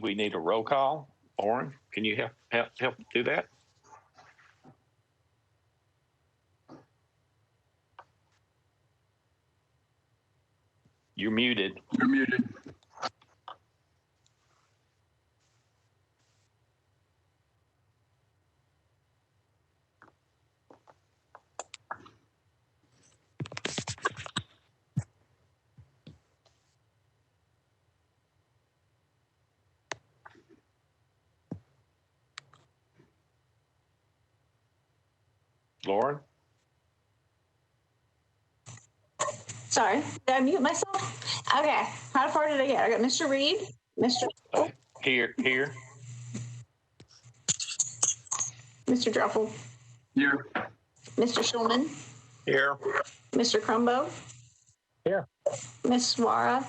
believe we need a roll call. Lauren, can you help do that? You're muted. You're muted. Lauren? Sorry, did I mute myself? Okay, how far did I get? I got Mr. Reed, Mr. Here. Mr. Druffel. Here. Mr. Schulman. Here. Mr. Crumbo. Here. Ms. Swara.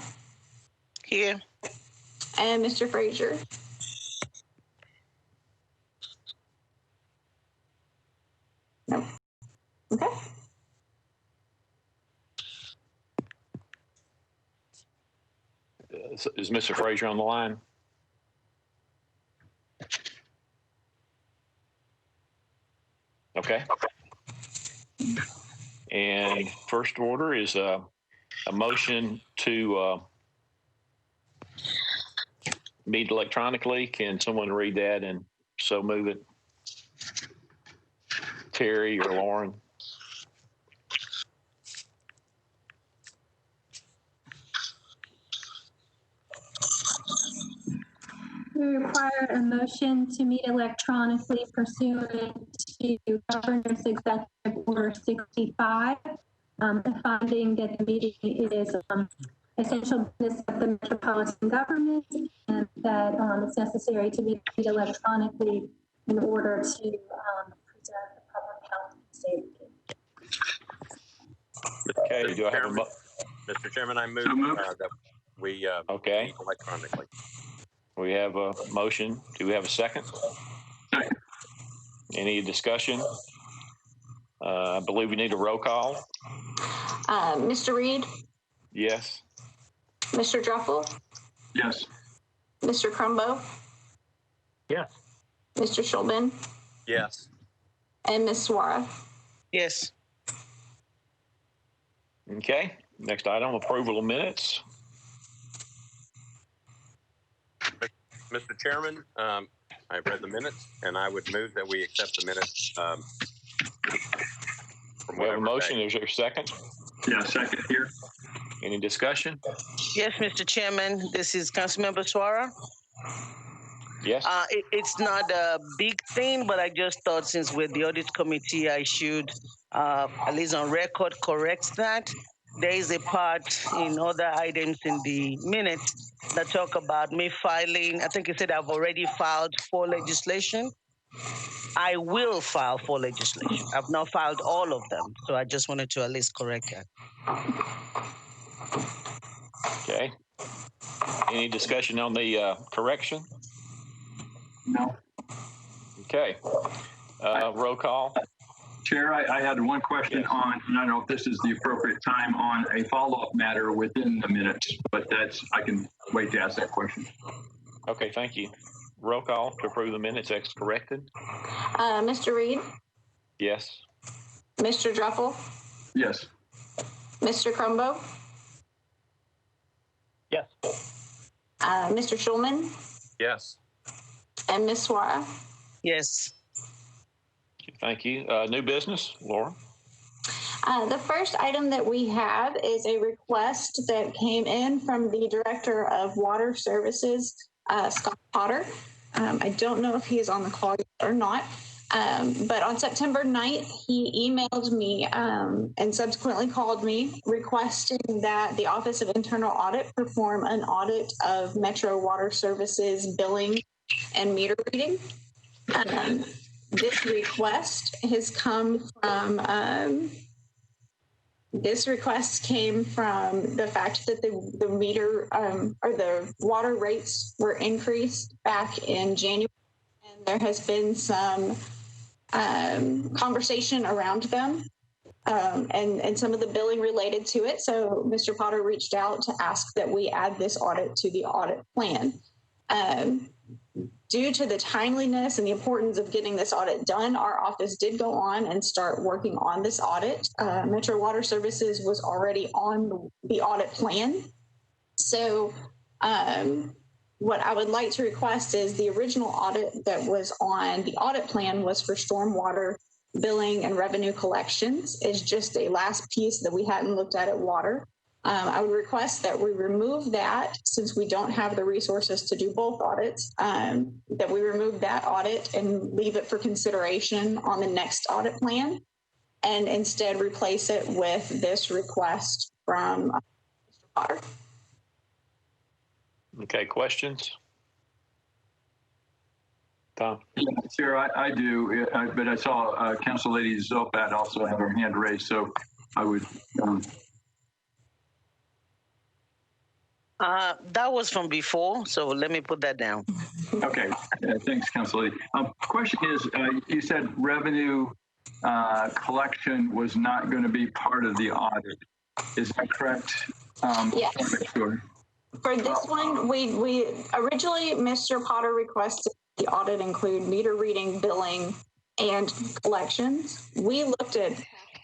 Here. And Mr. Frazier. No. Okay. Is Mr. Frazier on the line? Okay. And first order is a motion to meet electronically. Can someone read that and so move it? Terry or Lauren? We require a motion to meet electronically pursuant to Governor's Executive Order 65, finding that the meeting is essential business of the metropolitan government and that it's necessary to meet electronically in order to preserve the public health and safety. Okay, do I have a Mr. Chairman, I move that we okay. meet electronically. We have a motion. Do we have a second? Second. Any discussion? I believe we need a roll call. Mr. Reed. Yes. Mr. Druffel. Yes. Mr. Crumbo. Yes. Mr. Schulman. Yes. And Ms. Swara. Yes. Okay. Next item, approval of minutes. Mr. Chairman, I've read the minutes, and I would move that we accept the minutes. We have a motion. Is there a second? Yeah, second here. Any discussion? Yes, Mr. Chairman, this is Councilmember Swara. Yes. It's not a big thing, but I just thought since we're the audit committee, I should, at least on record, correct that. There is a part in other items in the minutes that talk about me filing. I think you said I've already filed for legislation. I will file for legislation. I've not filed all of them, so I just wanted to at least correct that. Okay. Any discussion on the correction? No. Okay. Roll call. Chair, I had one question on, and I don't know if this is the appropriate time, on a follow-up matter within the minutes, but I can wait to ask that question. Okay, thank you. Roll call to approve the minutes as corrected. Mr. Reed. Yes. Mr. Druffel. Yes. Mr. Crumbo. Yes. Mr. Schulman. Yes. And Ms. Swara. Yes. Thank you. New business, Laura. The first item that we have is a request that came in from the Director of Water Services, Scott Potter. I don't know if he is on the call or not, but on September 9th, he emailed me and subsequently called me requesting that the Office of Internal Audit perform an audit of Metro Water Services billing and meter reading. This request has come from, this request came from the fact that the meter or the water rates were increased back in January, and there has been some conversation around them and some of the billing related to it. So Mr. Potter reached out to ask that we add this audit to the audit plan. Due to the timeliness and the importance of getting this audit done, our office did go on and start working on this audit. Metro Water Services was already on the audit plan. So what I would like to request is the original audit that was on the audit plan was for stormwater billing and revenue collections. Is just a last piece that we hadn't looked at water. I would request that we remove that, since we don't have the resources to do both audits, that we remove that audit and leave it for consideration on the next audit plan, and instead replace it with this request from Mr. Potter. Okay, questions? Tom? Yeah, Sarah, I do, but I saw Council Lady Zopat also have her hand raised, so I would. That was from before, so let me put that down. Okay, thanks, Council Lady. Question is, you said revenue collection was not going to be part of the audit. Is that correct? Yes. Sure. For this one, we originally, Mr. Potter requested the audit include meter reading, billing, and collections. We looked at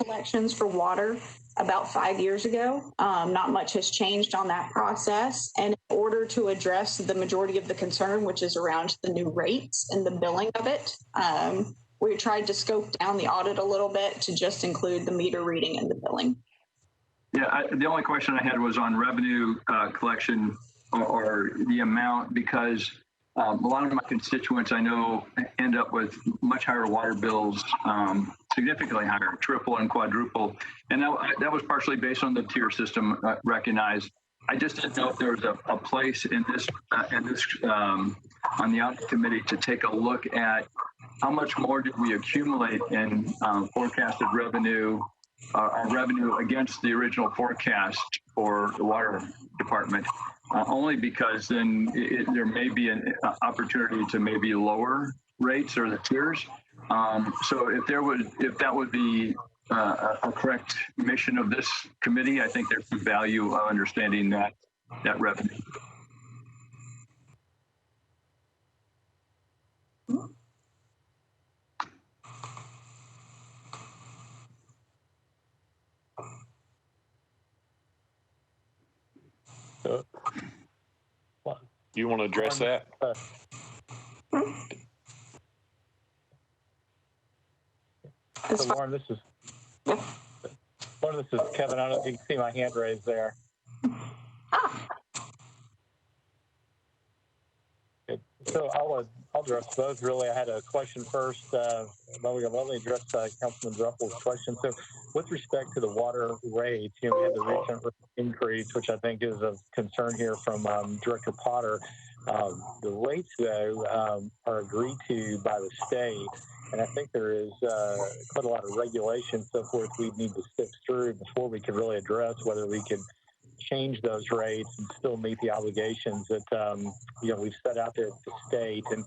collections for water about 5 years ago. Not much has changed on that process. And in order to address the majority of the concern, which is around the new rates and the billing of it, we tried to scope down the audit a little bit to just include the meter reading and the billing. Yeah, the only question I had was on revenue collection or the amount, because a lot of my constituents I know end up with much higher water bills, significantly higher, triple and quadruple. And that was partially based on the tier system recognized. I just didn't know if there was a place in this on the audit committee to take a look at how much more did we accumulate in forecasted revenue, our revenue against the original forecast for the water department, only because then there may be an opportunity to maybe lower rates or the tiers. So if that would be a correct mission of this committee, I think there's some value of understanding that revenue. Do you want to address that? So Lauren, this is Kevin. I don't know if you can see my hand raised there. Okay. So I'll address both. Really, I had a question first. But we're going to address Councilman Druppel's question. So, with respect to the water rates, we had the recent increase, which I think is of concern here from Director Potter. The rates, though, are agreed to by the state. And I think there is quite a lot of regulation, so forth, we need to sift through before we can really address whether we can change those rates and still meet the obligations that we've set out there at the state. And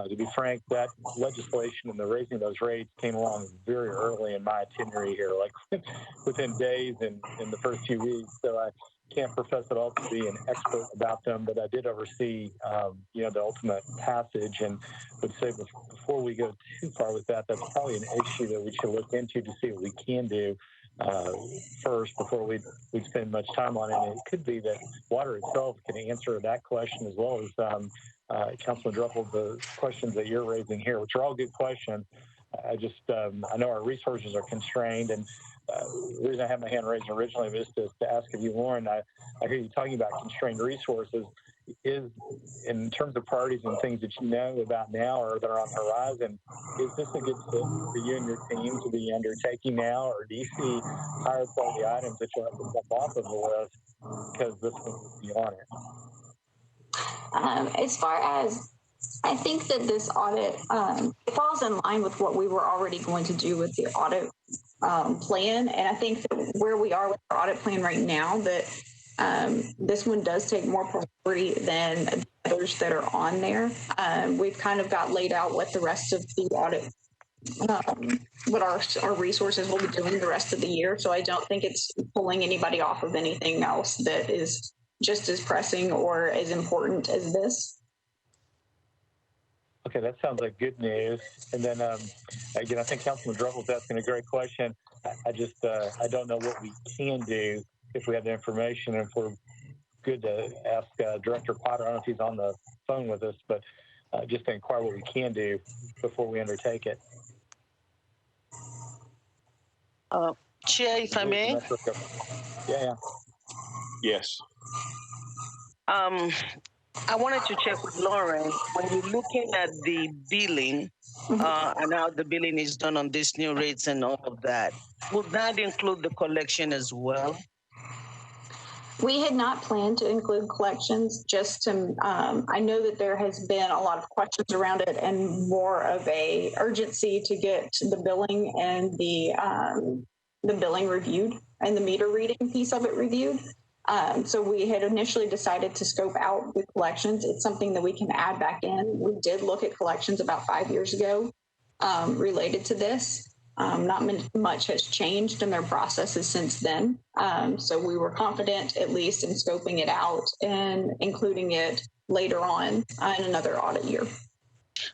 to be frank, that legislation and the raising of those rates came along very early in my tenure here, like within days and in the first few weeks. So I can't profess at all to be an expert about them, but I did oversee, the ultimate passage, and would say before we go too far with that, that's probably an issue that we should look into to see what we can do first before we spend much time on it. And it could be that water itself can answer that question as well as Councilman Druppel, the questions that you're raising here, which are all good questions. I know our resources are constrained, and the reason I had my hand raised originally was to ask of you, Lauren, I hear you talking about constrained resources. Is, in terms of priorities and things that you know about now or that are on the horizon, is this a good fit for you and your team to be undertaking now, or do you see higher quality items that you'll have to step off of the list because this one will be on it? As far as, I think that this audit it falls in line with what we were already going to do with the audit plan. And I think that where we are with our audit plan right now, that this one does take more priority than the others that are on there. We've kind of got laid out what the rest of the audit, what our resources will be doing the rest of the year. So I don't think it's pulling anybody off of anything else that is just as pressing or as important as this. Okay, that sounds like good news. And then, again, I think Councilman Druffle's asking a great question. I just, I don't know what we can do if we have the information. And if we're good to ask Director Potter, I don't know if he's on the phone with us, but just to inquire what we can do before we undertake it. Chair, if I may. Yeah. Yes. I wanted to check with Lauren, when you're looking at the billing and how the billing is done on these new rates and all of that, would that include the collection as well? We had not planned to include collections, just to, I know that there has been a lot of questions around it and more of a urgency to get the billing and the billing reviewed and the meter reading piece of it reviewed. So we had initially decided to scope out the collections. It's something that we can add back in. We did look at collections about 5 years ago related to this. Not much has changed in their processes since then. So we were confident, at least in scoping it out and including it later on in another audit year.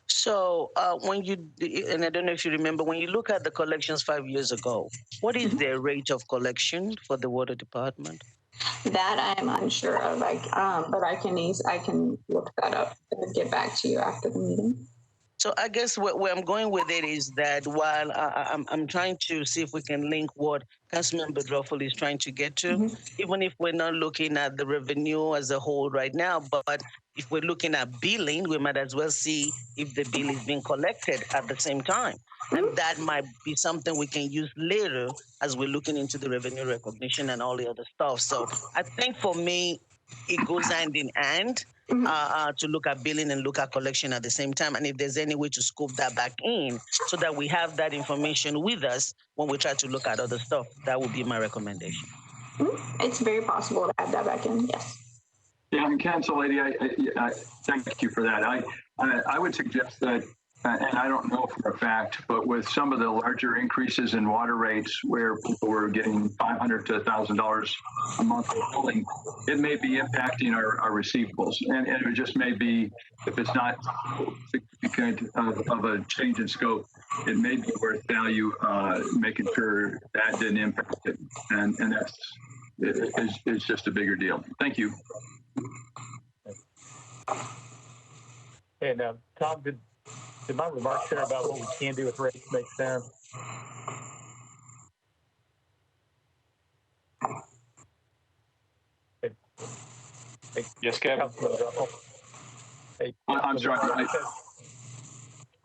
So when you, and I don't know if you remember, when you look at the collections 5 years ago, what is their rate of collection for the water department? That I am unsure of, but I can look that up and get back to you after the meeting. So I guess where I'm going with it is that while I'm trying to see if we can link what Councilman Bedroffel is trying to get to, even if we're not looking at the revenue as a whole right now, but if we're looking at billing, we might as well see if the bill is being collected at the same time. And that might be something we can use later as we're looking into the revenue recognition and all the other stuff. So I think for me, it goes hand in hand. To look at billing and look at collection at the same time. And if there's any way to scope that back in so that we have that information with us when we try to look at other stuff, that would be my recommendation. It's very possible to add that back in, yes. Yeah, and Council Lady, I thank you for that. I would suggest that, and I don't know for a fact, but with some of the larger increases in water rates where people were getting $500 to $1,000 a month of billing, it may be impacting our receivables. And it just may be, if it's not significant of a change in scope, it may be worth value making sure that didn't impact it. And that's, it's just a bigger deal. Thank you. And Tom, did my remarks there about what we can do with rates make sense? Yes, Kevin. Hey, I'm sorry.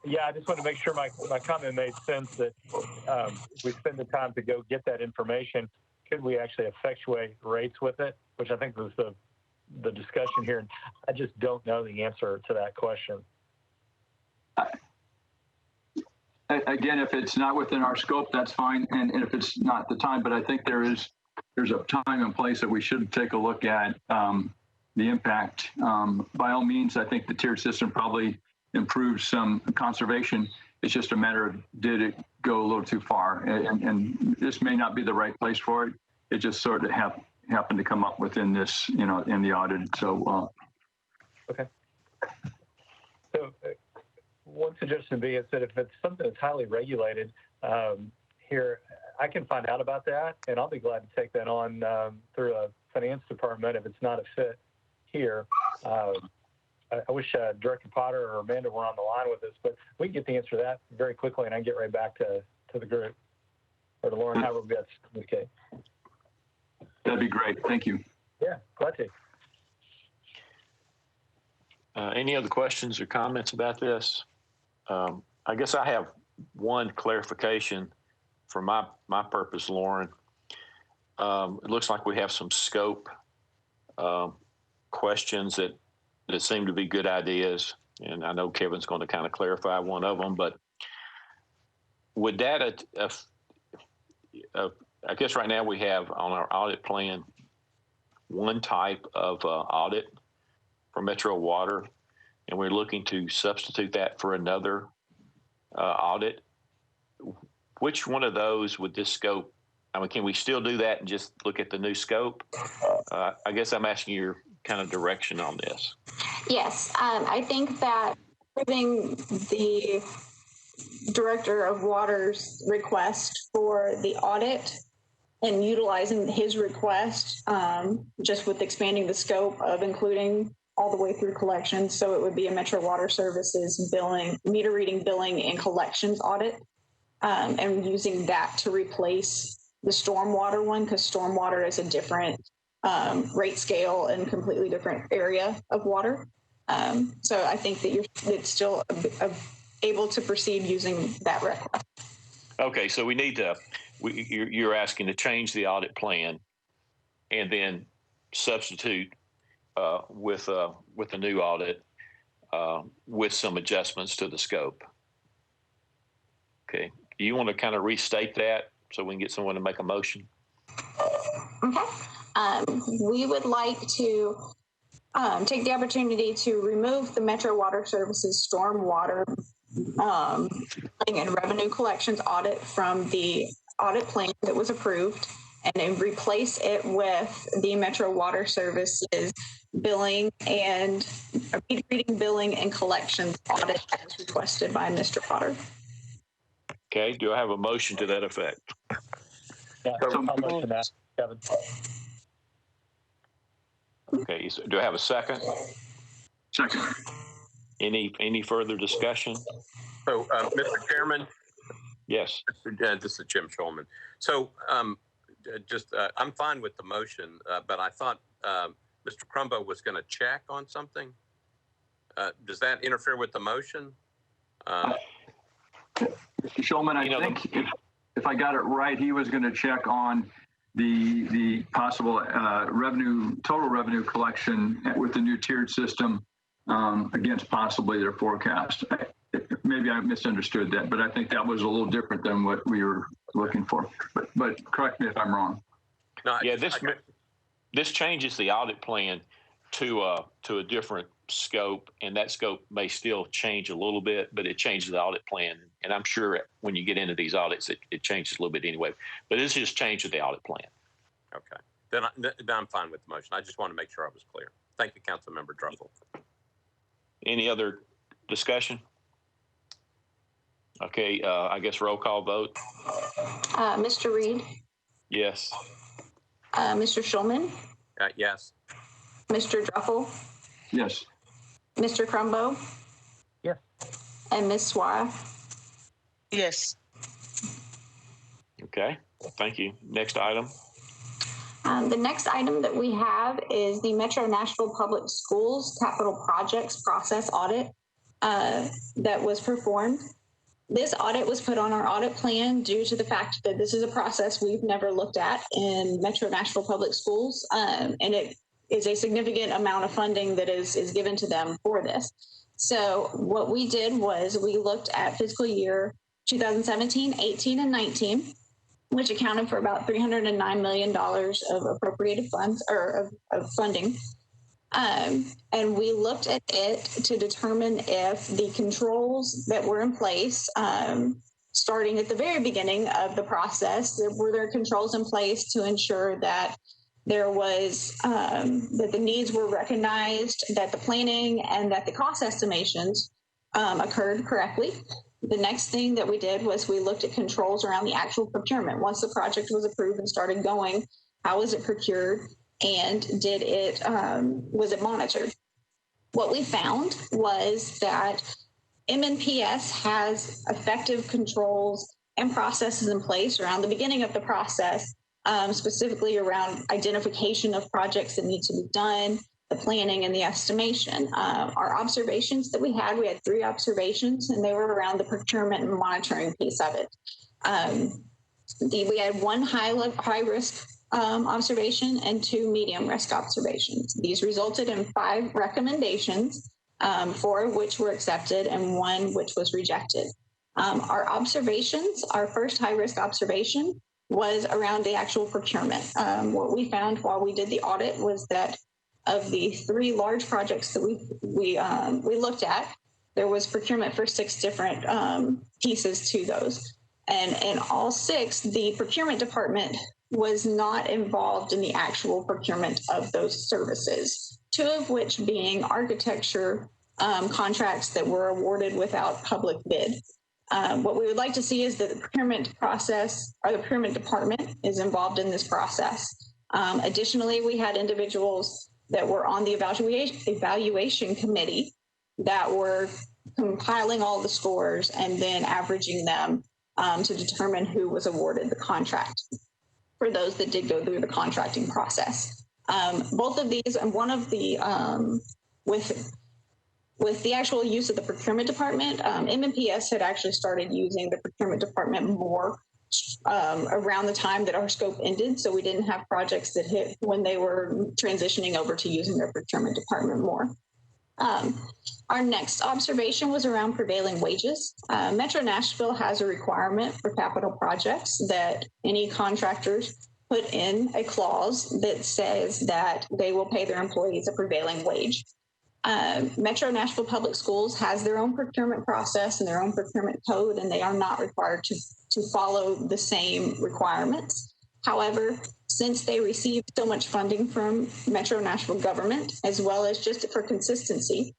Yeah, I just want to make sure my comment made sense that if we spend the time to go get that information, could we actually effectuate rates with it? Which I think was the discussion here. And I just don't know the answer to that question. Again, if it's not within our scope, that's fine. And if it's not the time, but I think there's a time and place that we should take a look at the impact. By all means, I think the tiered system probably improves some conservation. It's just a matter of, did it go a little too far? And this may not be the right place for it. It just sort of happened to come up within this, in the audit. So, okay. So one suggestion being is that if it's something that's highly regulated here, I can find out about that, and I'll be glad to take that on through a finance department if it's not a fit here. I wish Director Potter or Amanda were on the line with us, but we can get the answer to that very quickly, and I can get right back to the group or to Lauren, however we got to communicate. That'd be great. Thank you. Yeah, glad to. Any other questions or comments about this? I guess I have one clarification for my purpose, Lauren. It looks like we have some scope questions that seem to be good ideas, and I know Kevin's going to kind of clarify one of them, but would that, I guess right now we have on our audit plan one type of audit for Metro Water, and we're looking to substitute that for another audit. Which one of those would this scope? I mean, can we still do that and just look at the new scope? I guess I'm asking your kind of direction on this. Yes, I think that approving the Director of Water's request for the audit and utilizing his request, just with expanding the scope of including all the way through collections. So it would be a Metro Water Services billing, meter reading, billing, and collections audit, and using that to replace the stormwater one, because stormwater is a different rate scale and completely different area of water. So I think that it's still able to proceed using that request. Okay, so we need to, you're asking to change the audit plan and then substitute with a new audit with some adjustments to the scope. Okay, do you want to kind of restate that so we can get someone to make a motion? Okay. We would like to take the opportunity to remove the Metro Water Services stormwater and revenue collections audit from the audit plan that was approved, and then replace it with the Metro Water Services billing and reading, billing, and collections audit as requested by Mr. Potter. Okay, do I have a motion to that effect? Yeah, I'll motion that, Kevin. Okay, so do I have a second? Second. Any further discussion? So, Mr. Chairman, Yes. this is Jim Schulman. So, I'm fine with the motion, but I thought Mr. Crumbo was going to check on something. Does that interfere with the motion? Mr. Schulman, I think if I got it right, he was going to check on the possible total revenue collection with the new tiered system against possibly their forecast. Maybe I misunderstood that, but I think that was a little different than what we were looking for. But correct me if I'm wrong. No, Yeah, this changes the audit plan to a different scope, and that scope may still change a little bit, but it changes the audit plan. And I'm sure when you get into these audits, it changes a little bit anyway. But this just changes the audit plan. Okay, then I'm fine with the motion. I just want to make sure I was clear. Thank you, Councilmember Druffel. Any other discussion? Okay, I guess roll call vote. Mr. Reed, Yes. Mr. Schulman, Yes. Mr. Druffel, Yes. Mr. Crumbo, Yes. and Ms. Swire. Yes. Okay, thank you. Next item. The next item that we have is the Metro Nashville Public Schools Capital Projects Process Audit that was performed. This audit was put on our audit plan due to the fact that this is a process we've never looked at in Metro Nashville Public Schools, and it is a significant amount of funding that is given to them for this. So what we did was we looked at fiscal year 2017, 18, and 19, which accounted for about $309 million of appropriated funds or of funding. And we looked at it to determine if the controls that were in place, starting at the very beginning of the process, were there controls in place to ensure that there was, that the needs were recognized, that the planning and that the cost estimations occurred correctly. The next thing that we did was we looked at controls around the actual procurement. Once the project was approved and started going, how was it procured? And was it monitored? What we found was that MNPS has effective controls and processes in place around the beginning of the process, specifically around identification of projects that need to be done, the planning and the estimation. Our observations that we had 3 observations, and they were around the procurement and monitoring piece of it. We had 1 high risk observation and 2 medium risk observations. These resulted in 5 recommendations, 4 of which were accepted and 1 which was rejected. Our observations, our first high risk observation was around the actual procurement. What we found while we did the audit was that of the 3 large projects that we looked at, there was procurement for 6 different pieces to those. And in all 6, the procurement department was not involved in the actual procurement of those services, 2 of which being architecture contracts that were awarded without public bid. What we would like to see is that the procurement process or the procurement department is involved in this process. Additionally, we had individuals that were on the evaluation committee that were compiling all the scores and then averaging them to determine who was awarded the contract for those that did go through the contracting process. Both of these, and one of the, with the actual use of the procurement department, MMPS had actually started using the procurement department more around the time that our scope ended. So we didn't have projects that hit when they were transitioning over to using their procurement department more. Our next observation was around prevailing wages. Metro Nashville has a requirement for capital projects that any contractors put in a clause that says that they will pay their employees a prevailing wage. Metro Nashville Public Schools has their own procurement process and their own procurement code, and they are not required to follow the same requirements. However, since they received so much funding from Metro Nashville government, as well as just for consistency,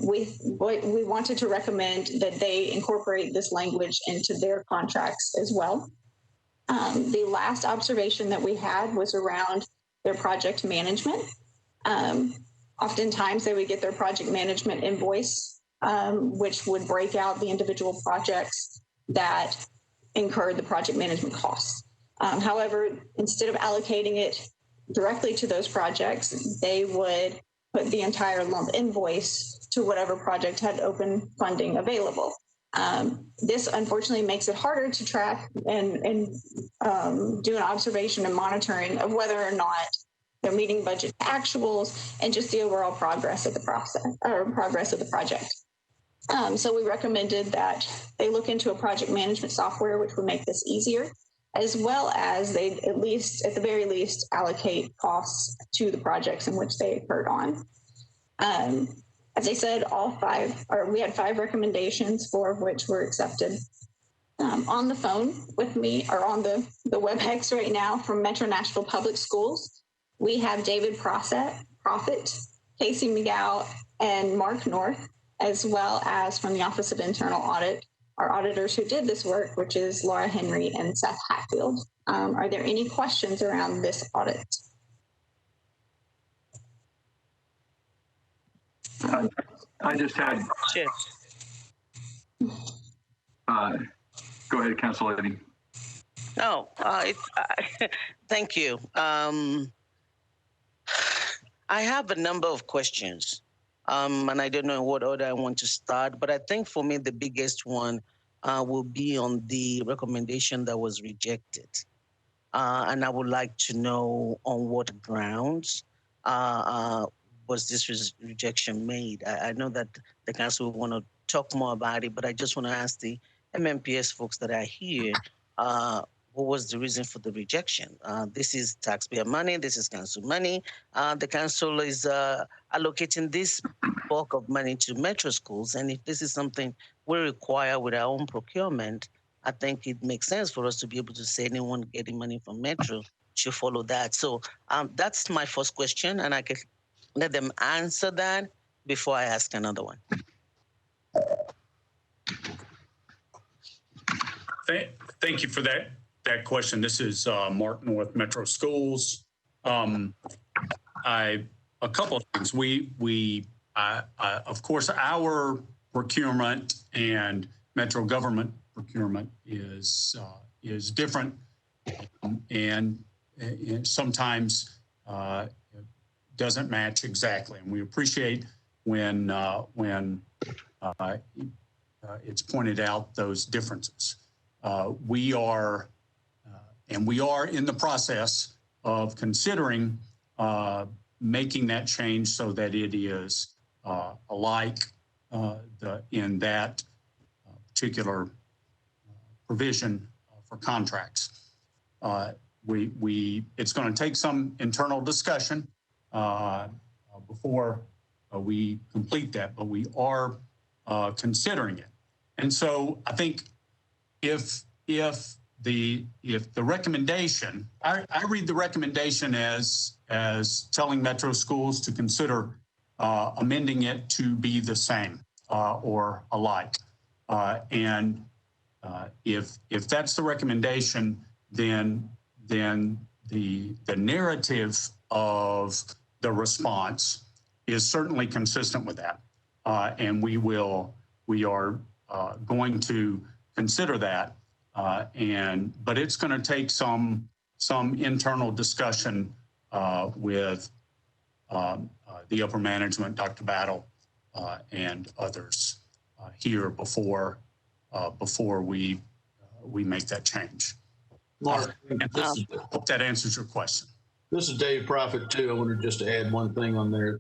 we wanted to recommend that they incorporate this language into their contracts as well. The last observation that we had was around their project management. Oftentimes they would get their project management invoice, which would break out the individual projects that incurred the project management costs. However, instead of allocating it directly to those projects, they would put the entire lump invoice to whatever project had open funding available. This unfortunately makes it harder to track and do an observation and monitoring of whether or not they're meeting budget actuals and just the overall progress of the process or progress of the project. So we recommended that they look into a project management software, which would make this easier, as well as they at the very least allocate costs to the projects in which they occurred on. As I said, we had 5 recommendations, 4 of which were accepted. On the phone with me, or on the WebEx right now from Metro Nashville Public Schools, we have David Prophet, Casey McGow, and Mark North, as well as from the Office of Internal Audit, our auditors who did this work, which is Laura Henry and Seth Hatfield. Are there any questions around this audit? I just had. Go ahead, Council Lady. No, thank you. I have a number of questions, and I don't know in what order I want to start, but I think for me, the biggest one will be on the recommendation that was rejected. And I would like to know on what grounds was this rejection made. I know that the council will want to talk more about it, but I just want to ask the MMPS folks that are here, what was the reason for the rejection? This is taxpayer money. This is council money. The council is allocating this bulk of money to metro schools. And if this is something we require with our own procurement, I think it makes sense for us to be able to say anyone getting money from metro should follow that. So that's my first question, and I can let them answer that before I ask another one. Thank you for that question. This is Mark North, Metro Schools. A couple of things. Of course, our procurement and Metro government procurement is different, and sometimes doesn't match exactly. And we appreciate when it's pointed out those differences. We are in the process of considering making that change so that it is alike in that particular provision for contracts. It's going to take some internal discussion before we complete that, but we are considering it. And so I think if the recommendation, I read the recommendation as telling Metro Schools to consider amending it to be the same or alike. And if that's the recommendation, then the narrative of the response is certainly consistent with that, and we are going to consider that, but it's going to take some internal discussion with the upper management, Dr. Battle, and others here before we make that change. Mark, hope that answers your question. This is Dave Prophet too. I wanted just to add one thing on there.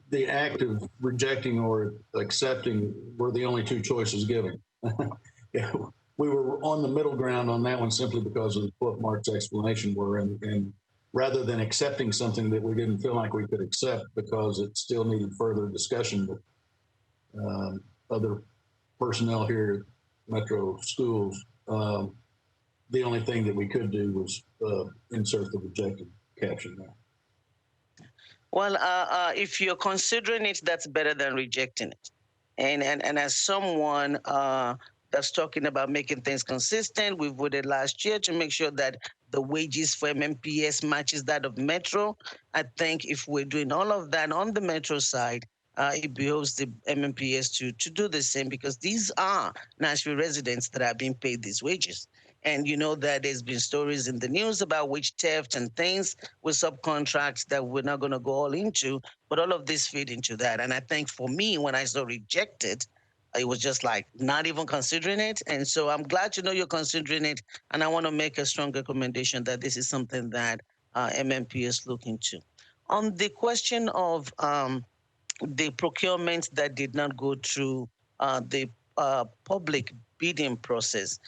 The act of rejecting or accepting were the only two choices given. Yeah, we were on the middle ground on that one simply because of what Mark's explanation were, and rather than accepting something that we didn't feel like we could accept because it still needed further discussion with other personnel here at Metro Schools, the only thing that we could do was insert the rejected caption there. Well, if you're considering it, that's better than rejecting it. And as someone that's talking about making things consistent, we voted last year to make sure that the wages for MMPS matches that of Metro. I think if we're doing all of that on the Metro side, it behoves the MMPS to do the same, because these are Nashville residents that are being paid these wages. And you know that there's been stories in the news about wage theft and things with subcontracts that we're not going to go all into, but all of this feed into that. And I think for me, when I saw rejected, it was just like not even considering it. And so I'm glad to know you're considering it. And I want to make a strong recommendation that this is something that MMP is looking to. On the question of the procurement that did not go through the public bidding process,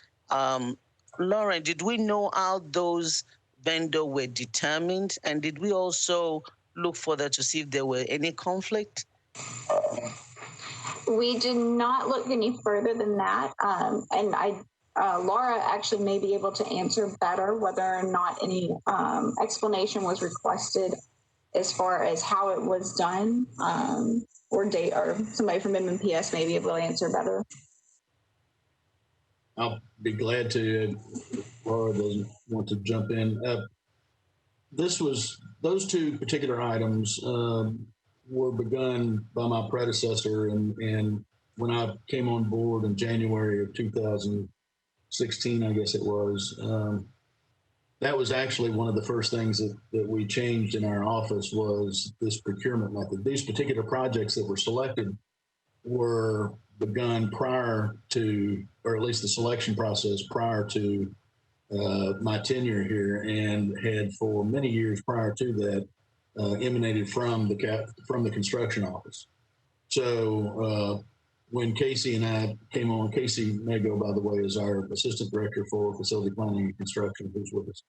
Lauren, did we know how those vendors were determined? And did we also look further to see if there were any conflict? We did not look any further than that. And Laura actually may be able to answer better whether or not any explanation was requested as far as how it was done, or somebody from MMPS may be able to answer better. I'll be glad to. Laura doesn't want to jump in. Those two particular items were begun by my predecessor, and when I came on board in January of 2016, I guess it was, that was actually one of the first things that we changed in our office was this procurement method. These particular projects that were selected were begun prior to, or at least the selection process prior to my tenure here, and had for many years prior to that emanated from the construction office. So when Casey and I came on, Casey Mago, by the way, is our assistant director for facility planning and construction, who's with us.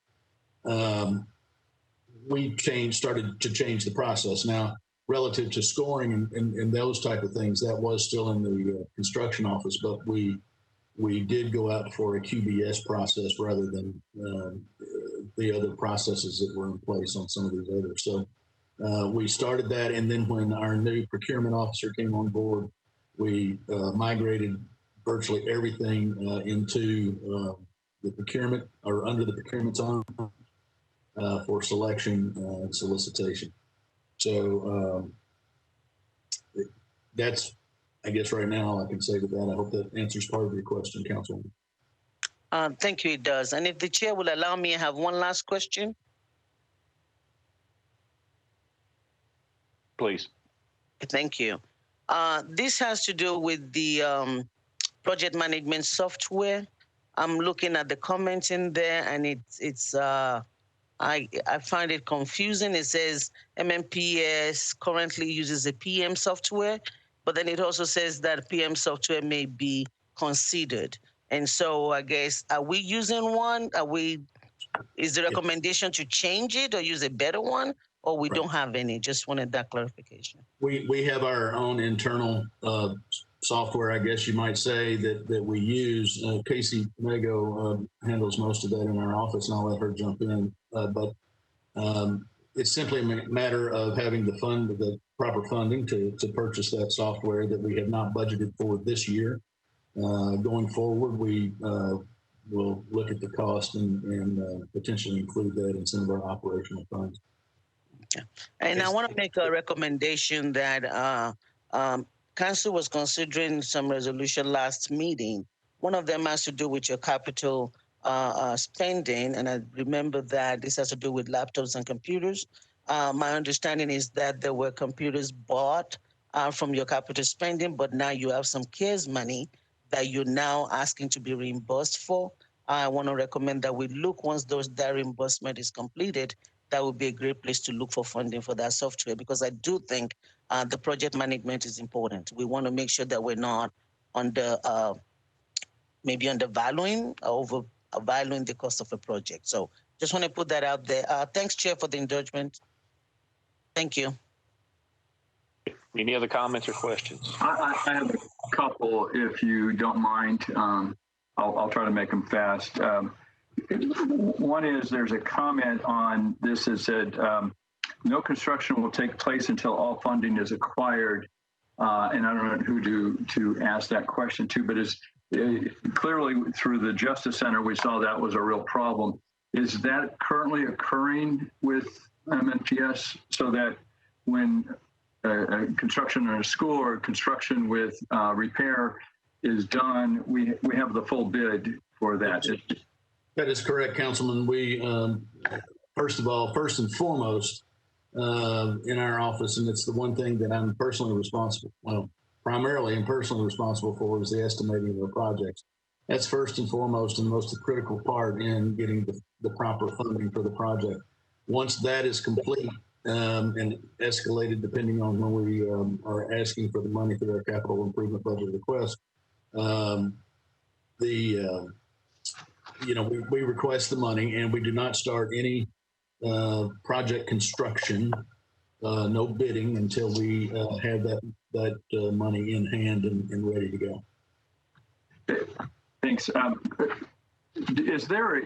We started to change the process. Now, relative to scoring and those type of things, that was still in the construction office, but we did go out for a QBS process rather than the other processes that were in place on some of these others. So we started that, and then when our new procurement officer came on board, we migrated virtually everything into the procurement, or under the procurement's arm, for selection and solicitation. So that's, I guess right now, all I can say to that. I hope that answers part of your question, Councilwoman. Thank you, it does. And if the chair will allow me, I have one last question. Please. Thank you. This has to do with the project management software. I'm looking at the comments in there, and I find it confusing. It says MMPS currently uses a PM software, but then it also says that PM software may be considered. And so I guess, are we using one? Is the recommendation to change it or use a better one, or we don't have any? Just wanted that clarification. We have our own internal software, I guess you might say, that we use. Casey Mago handles most of that in our office, and I'll let her jump in. But it's simply a matter of having the proper funding to purchase that software that we have not budgeted for this year. Going forward, we will look at the cost and potentially include that in some of our operational funds. And I want to make a recommendation that Council was considering some resolution last meeting. One of them has to do with your capital spending, and I remember that this has to do with laptops and computers. My understanding is that there were computers bought from your capital spending, but now you have some CARES money that you're now asking to be reimbursed for. I want to recommend that we look, once that reimbursement is completed, that would be a great place to look for funding for that software, because I do think the project management is important. We want to make sure that we're not maybe undervaluing or overvaluing the cost of a project. So just want to put that out there. Thanks, Chair, for the endorsement. Thank you. Any other comments or questions? I have a couple, if you don't mind. I'll try to make them fast. One is, there's a comment on this that said, no construction will take place until all funding is acquired. And I don't know who to ask that question to, but is clearly through the Justice Center, we saw that was a real problem. Is that currently occurring with MNPS, so that when construction in a school or construction with repair is done, we have the full bid for that? That is correct, Councilman. We, first and foremost, in our office, and it's the one thing that I'm personally responsible, primarily and personally responsible for, is the estimating of the projects. That's first and foremost and most critical part in getting the proper funding for the project. Once that is complete and escalated, depending on when we are asking for the money through our capital improvement budget request, we request the money, and we do not start any project construction, no bidding, until we have that money in hand and ready to go. Thanks. Is there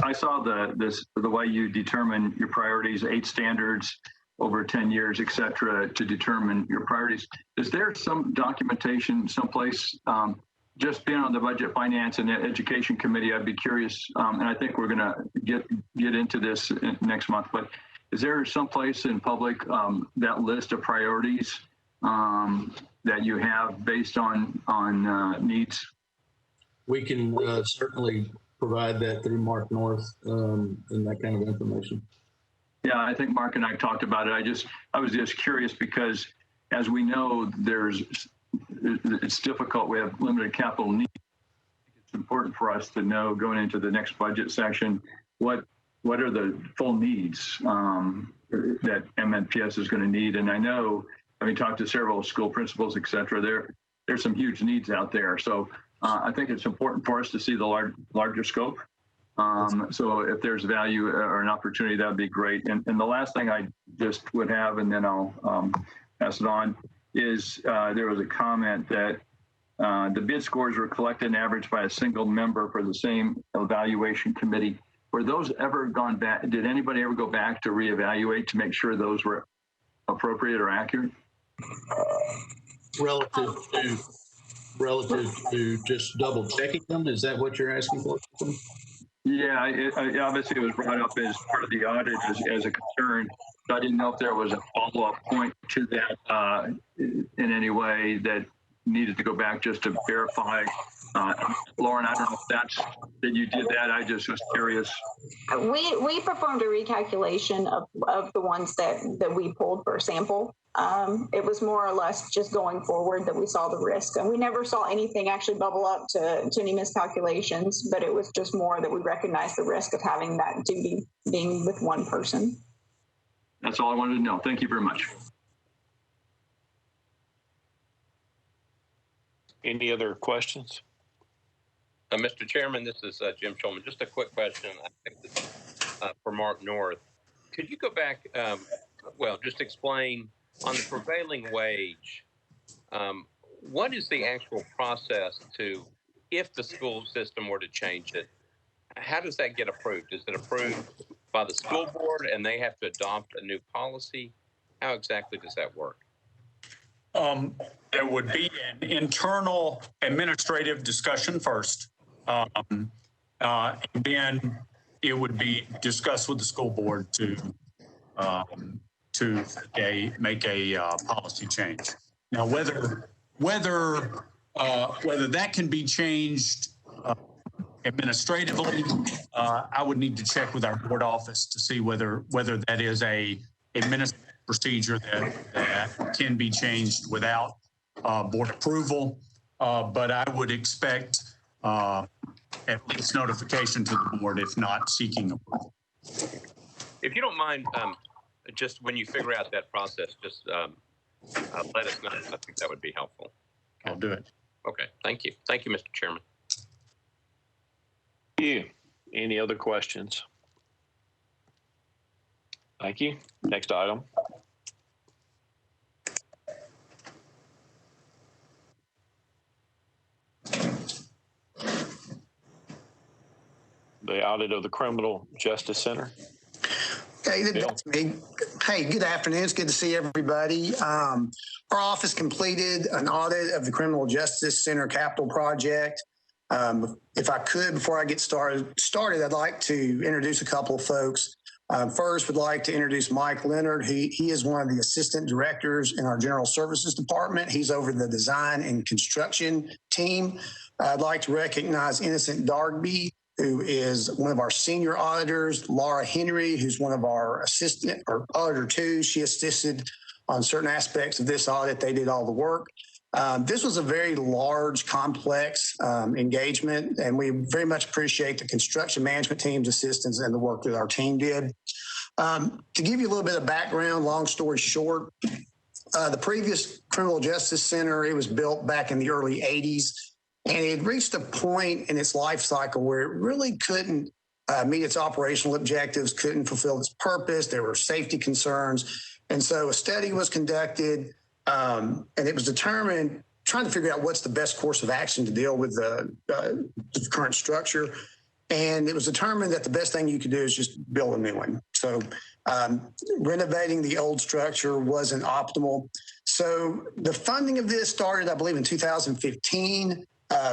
I saw the way you determine your priorities, 8 standards over 10 years, et cetera, to determine your priorities. Is there some documentation someplace? Just being on the Budget, Finance, and Education Committee, I'd be curious, and I think we're going to get into this next month, but is there someplace in public that list of priorities that you have based on needs? We can certainly provide that through Mark North and that kind of information. Yeah, I think Mark and I talked about it. I was just curious because, as we know, it's difficult. We have limited capital needs. It's important for us to know, going into the next budget session, what are the full needs that MNPS is going to need. And I know, having talked to several school principals, et cetera, there's some huge needs out there. So I think it's important for us to see the larger scope. So if there's value or an opportunity, that would be great. And the last thing I just would have, and then I'll pass it on, is there was a comment that the bid scores were collected and averaged by a single member for the same evaluation committee. Were those ever gone back? Did anybody ever go back to reevaluate to make sure those were appropriate or accurate? Relative to just double checking them? Is that what you're asking for? Yeah, obviously it was brought up as part of the audit as a concern. So I didn't know if there was a follow-up point to that in any way that needed to go back just to verify. Lauren, I don't know if that you did that. I just was curious. We performed a recalculation of the ones that we pulled for sample. It was more or less just going forward that we saw the risk, and we never saw anything actually bubble up to any miscalculations, but it was just more that we recognized the risk of having that duty being with one person. That's all I wanted to know. Thank you very much. Any other questions? Mr. Chairman, this is Jim Shulman. Just a quick question, I think this, for Mark North. Could you go back, just explain on the prevailing wage, what is the actual process to, if the school system were to change it, how does that get approved? Is it approved by the school board and they have to adopt a new policy? How exactly does that work? There would be an internal administrative discussion first. And then it would be discussed with the school board to make a policy change. Now, whether that can be changed administratively, I would need to check with our board office to see whether that is a administrative procedure that can be changed without board approval. But I would expect at least notification to the board, if not seeking approval. If you don't mind, just when you figure out that process, just let us know. I think that would be helpful. I'll do it. Okay, thank you. Thank you, Mr. Chairman. Thank you. Any other questions? Thank you. Next item. The audit of the Criminal Justice Center. Okay, that's me. Hey, good afternoon. It's good to see everybody. Our office completed an audit of the Criminal Justice Center capital project. If I could, before I get started, I'd like to introduce a couple of folks. First, would like to introduce Mike Leonard. He is one of the assistant directors in our General Services Department. He's over the design and construction team. I'd like to recognize Innocent Darby, who is one of our senior auditors, Laura Henry, who's one of our assistant or auditor too. She assisted on certain aspects of this audit. They did all the work. This was a very large, complex engagement, and we very much appreciate the construction management team's assistance and the work that our team did. To give you a little bit of background, long story short, the previous Criminal Justice Center, it was built back in the early 80s, and it had reached a point in its life cycle where it really couldn't meet its operational objectives, couldn't fulfill its purpose. There were safety concerns. And so a study was conducted, and it was determined, trying to figure out what's the best course of action to deal with the current structure. And it was determined that the best thing you could do is just build a new one. So renovating the old structure wasn't optimal. So the funding of this started, I believe, in 2015.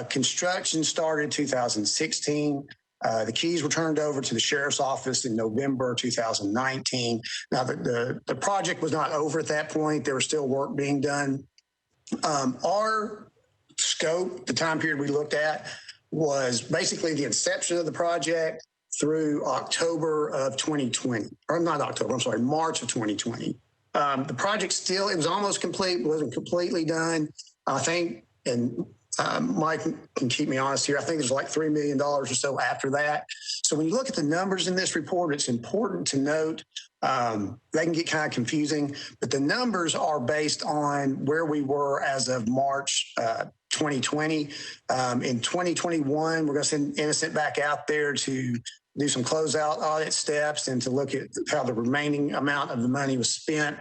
Construction started in 2016. The keys were turned over to the sheriff's office in November 2019. Now, the project was not over at that point. There was still work being done. Our scope, the time period we looked at, was basically the inception of the project through October of 2020. Or not October, I'm sorry, March of 2020. The project still, it was almost complete, but wasn't completely done. I think, and Mike can keep me honest here, I think there's like $3 million or so after that. So when you look at the numbers in this report, it's important to note, they can get kind of confusing, but the numbers are based on where we were as of March 2020. In 2021, we're going to send Innocent back out there to do some closeout audit steps and to look at how the remaining amount of the money was spent.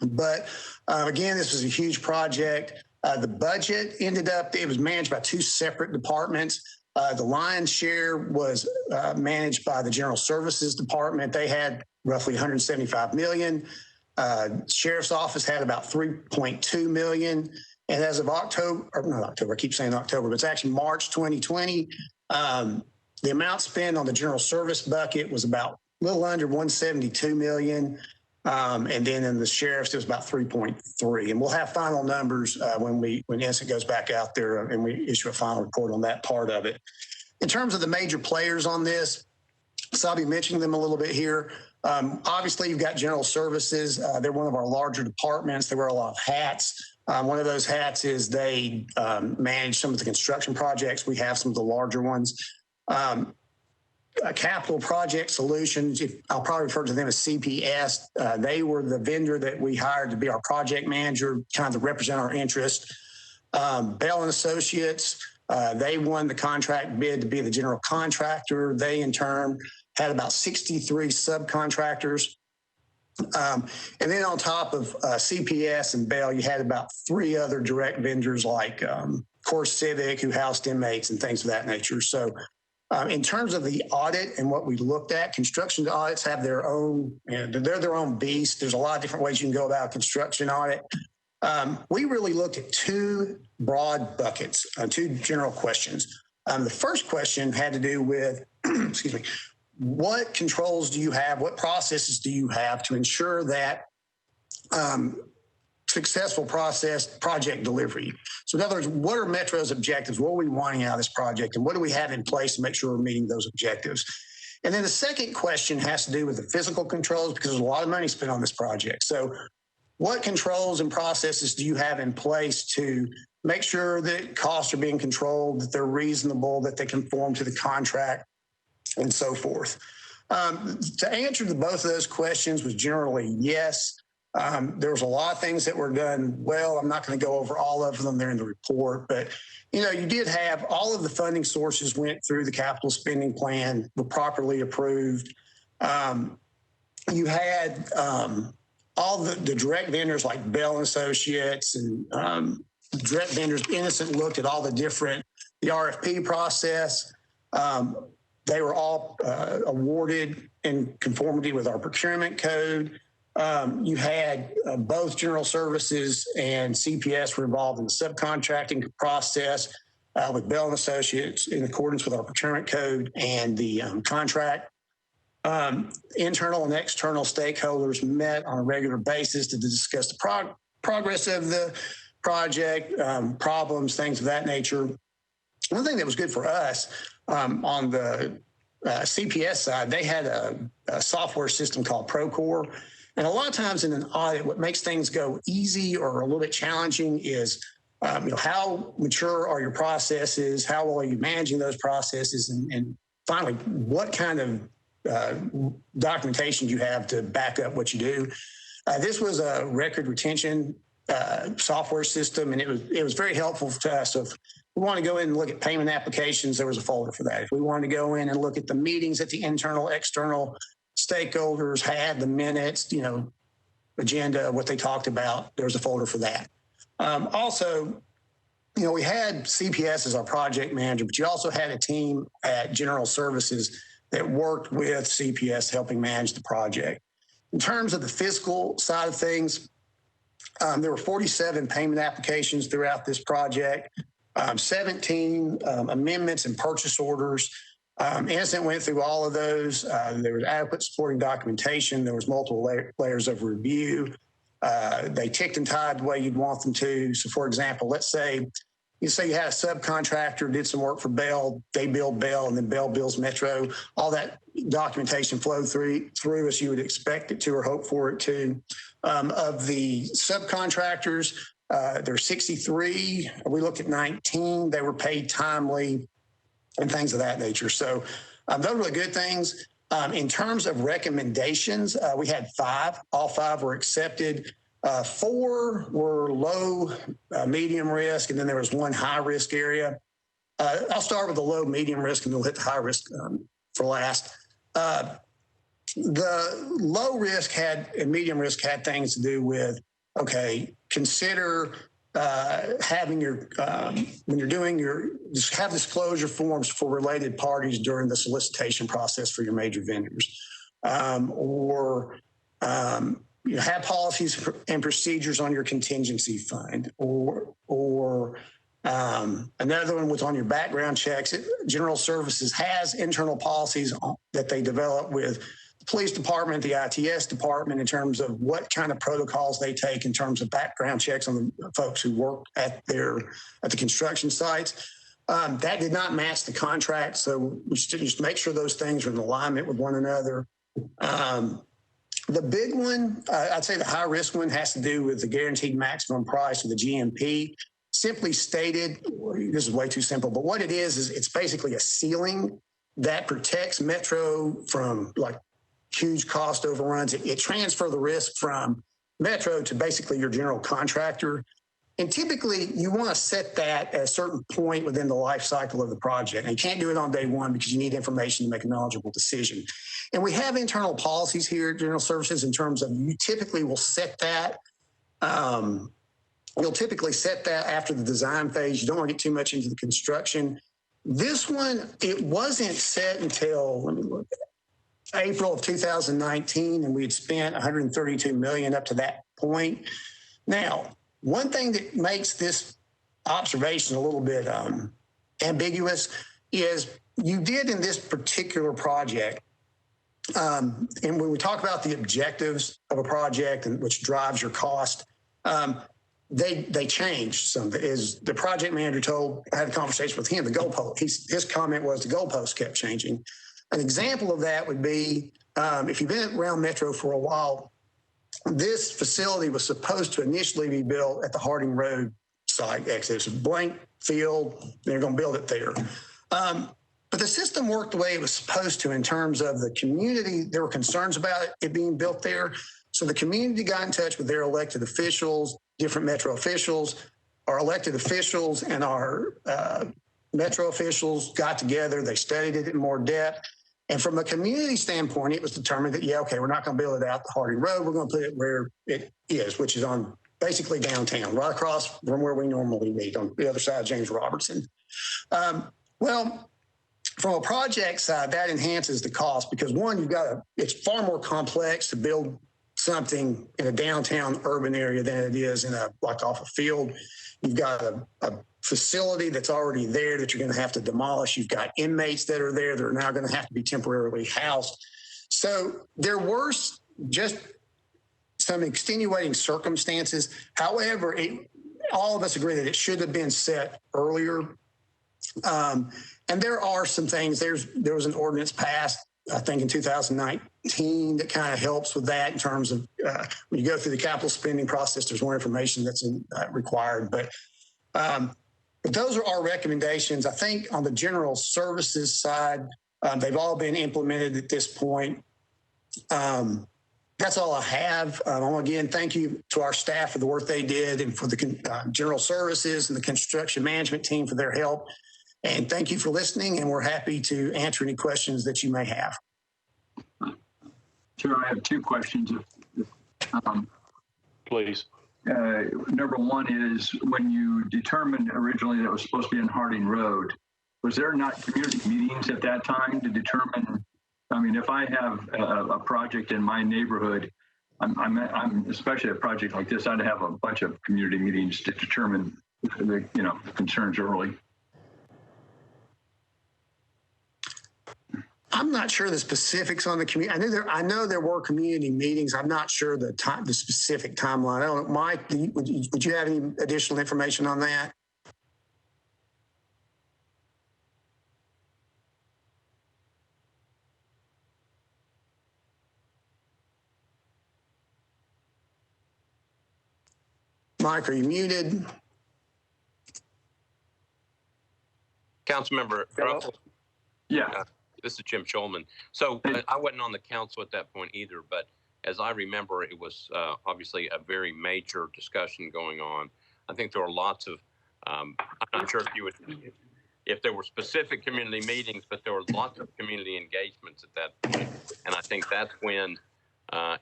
But again, this was a huge project. The budget ended up, it was managed by two separate departments. The lion's share was managed by the General Services Department. They had roughly $175 million. Sheriff's Office had about $3.2 million. And as of October, or not October, I keep saying October, but it's actually March 2020, the amount spent on the General Service bucket was about a little under $172 million. And then in the sheriff's, it was about 3.3. And we'll have final numbers when Innocent goes back out there and we issue a final report on that part of it. In terms of the major players on this, so I'll be mentioning them a little bit here. Obviously, you've got General Services. They're one of our larger departments. They wear a lot of hats. One of those hats is they manage some of the construction projects. We have some of the larger ones. Capital Project Solutions, I'll probably refer to them as CPS. They were the vendor that we hired to be our project manager, kind of to represent our interest. Bell and Associates, they won the contract bid to be the general contractor. They, in turn, had about 63 subcontractors. And then on top of CPS and Bell, you had about 3 other direct vendors like Core Civic, who housed inmates and things of that nature. So In terms of the audit and what we looked at, construction audits have their own, they're their own beast. There's a lot of different ways you can go about a construction audit. We really looked at two broad buckets, two general questions. The first question had to do with, excuse me, what controls do you have? What processes do you have to ensure that successful project delivery? So in other words, what are Metro's objectives? What are we wanting out of this project? And what do we have in place to make sure we're meeting those objectives? And then the second question has to do with the physical controls, because there's a lot of money spent on this project. So what controls and processes do you have in place to make sure that costs are being controlled, that they're reasonable, that they conform to the contract, and so forth? To answer to both of those questions was generally yes. There was a lot of things that were done well. I'm not going to go over all of them. They're in the report, but you did have all of the funding sources went through the capital spending plan, were properly approved. You had all the direct vendors like Bell and Associates and direct vendors. Innocent looked at all the RFP process. They were all awarded in conformity with our procurement code. You had both General Services and CPS were involved in the subcontracting process with Bell and Associates in accordance with our procurement code and the contract. Internal and external stakeholders met on a regular basis to discuss the progress of the project, problems, things of that nature. One thing that was good for us on the CPS side, they had a software system called Procore. And a lot of times in an audit, what makes things go easy or a little bit challenging is how mature are your processes? How well are you managing those processes? And finally, what kind of documentation do you have to back up what you do? This was a record retention software system, and it was very helpful to us. So if we want to go in and look at payment applications, there was a folder for that. If we wanted to go in and look at the meetings that the internal, external stakeholders had, the minutes, agenda, what they talked about, there was a folder for that. Also, we had CPS as our project manager, but you also had a team at General Services that worked with CPS helping manage the project. In terms of the fiscal side of things, there were 47 payment applications throughout this project, 17 amendments and purchase orders. Innocent went through all of those. There was adequate supporting documentation. There was multiple layers of review. They ticked and tied the way you'd want them to. So, for example, let's say you had a subcontractor did some work for Bell, they billed Bell, and then Bell bills Metro. All that documentation flowed through as you would expect it to or hope for it to. Of the subcontractors, there are 63. We looked at 19. They were paid timely and things of that nature. So those are really good things. In terms of recommendations, we had 5. All 5 were accepted. 4 were low, medium risk, and then there was 1 high risk area. I'll start with the low, medium risk, and we'll hit the high risk for last. The low risk and medium risk had things to do with, consider having your, when you're doing just have disclosure forms for related parties during the solicitation process for your major vendors. Or have policies and procedures on your contingency fund, or another one was on your background checks. General Services has internal policies that they develop with the police department, the ITS department, in terms of what kind of protocols they take in terms of background checks on the folks who work at the construction sites. That did not match the contract, so we should just make sure those things are in alignment with one another. The big one, I'd say the high risk one, has to do with the guaranteed maximum price of the GMP. Simply stated, this is way too simple, but what it is it's basically a ceiling that protects Metro from huge cost overruns. It transfers the risk from Metro to basically your general contractor. And typically you want to set that at a certain point within the life cycle of the project. And you can't do it on day one because you need information to make a knowledgeable decision. And we have internal policies here at General Services in terms of you typically will set that. You'll typically set that after the design phase. You don't want to get too much into the construction. This one, it wasn't set until, let me look, April of 2019, and we had spent 132 million up to that point. Now, one thing that makes this observation a little bit ambiguous is you did in this particular project, and when we talk about the objectives of a project and which drives your cost, they changed some. Is the project manager I had a conversation with him, the goalpost, his comment was the goalpost kept changing. An example of that would be, if you've been around Metro for a while, this facility was supposed to initially be built at the Harding Road site exit. It's a blank field. They're going to build it there. But the system worked the way it was supposed to in terms of the community. There were concerns about it being built there. So the community got in touch with their elected officials, different Metro officials. Our elected officials and our Metro officials got together. They studied it in more depth. And from a community standpoint, it was determined that, yeah, okay, we're not going to build it out the Harding Road. We're going to put it where it is, which is on basically downtown, right across from where we normally meet on the other side of James Robertson. Well, from a project side, that enhances the cost because one, it's far more complex to build something in a downtown urban area than it is in like off a field. You've got a facility that's already there that you're going to have to demolish. You've got inmates that are there that are now going to have to be temporarily housed. So there were just some extenuating circumstances. However, all of us agree that it should have been set earlier. And there are some things. There was an ordinance passed, I think, in 2019 that kind of helps with that in terms of when you go through the capital spending process, there's more information that's required. But those are our recommendations. I think on the general services side, they've all been implemented at this point. That's all I have. Again, thank you to our staff for the work they did and for the general services and the construction management team for their help. And thank you for listening, and we're happy to answer any questions that you may have. Chair, I have two questions. Please. Number one is, when you determined originally that it was supposed to be in Harding Road, was there not community meetings at that time to determine? I mean, if I have a project in my neighborhood, I'm especially a project like this, I'd have a bunch of community meetings to determine the concerns early. I'm not sure the specifics on the community. I know there were community meetings. I'm not sure the specific timeline. I don't know, Mike, would you have any additional information on that? Mike, are you muted? Councilmember Druffel? Yeah. This is Jim Schulman. So I wasn't on the council at that point either, but as I remember, it was obviously a very major discussion going on. I think there were lots of, I'm not sure if there were specific community meetings, but there were lots of community engagements at that point. And I think that's when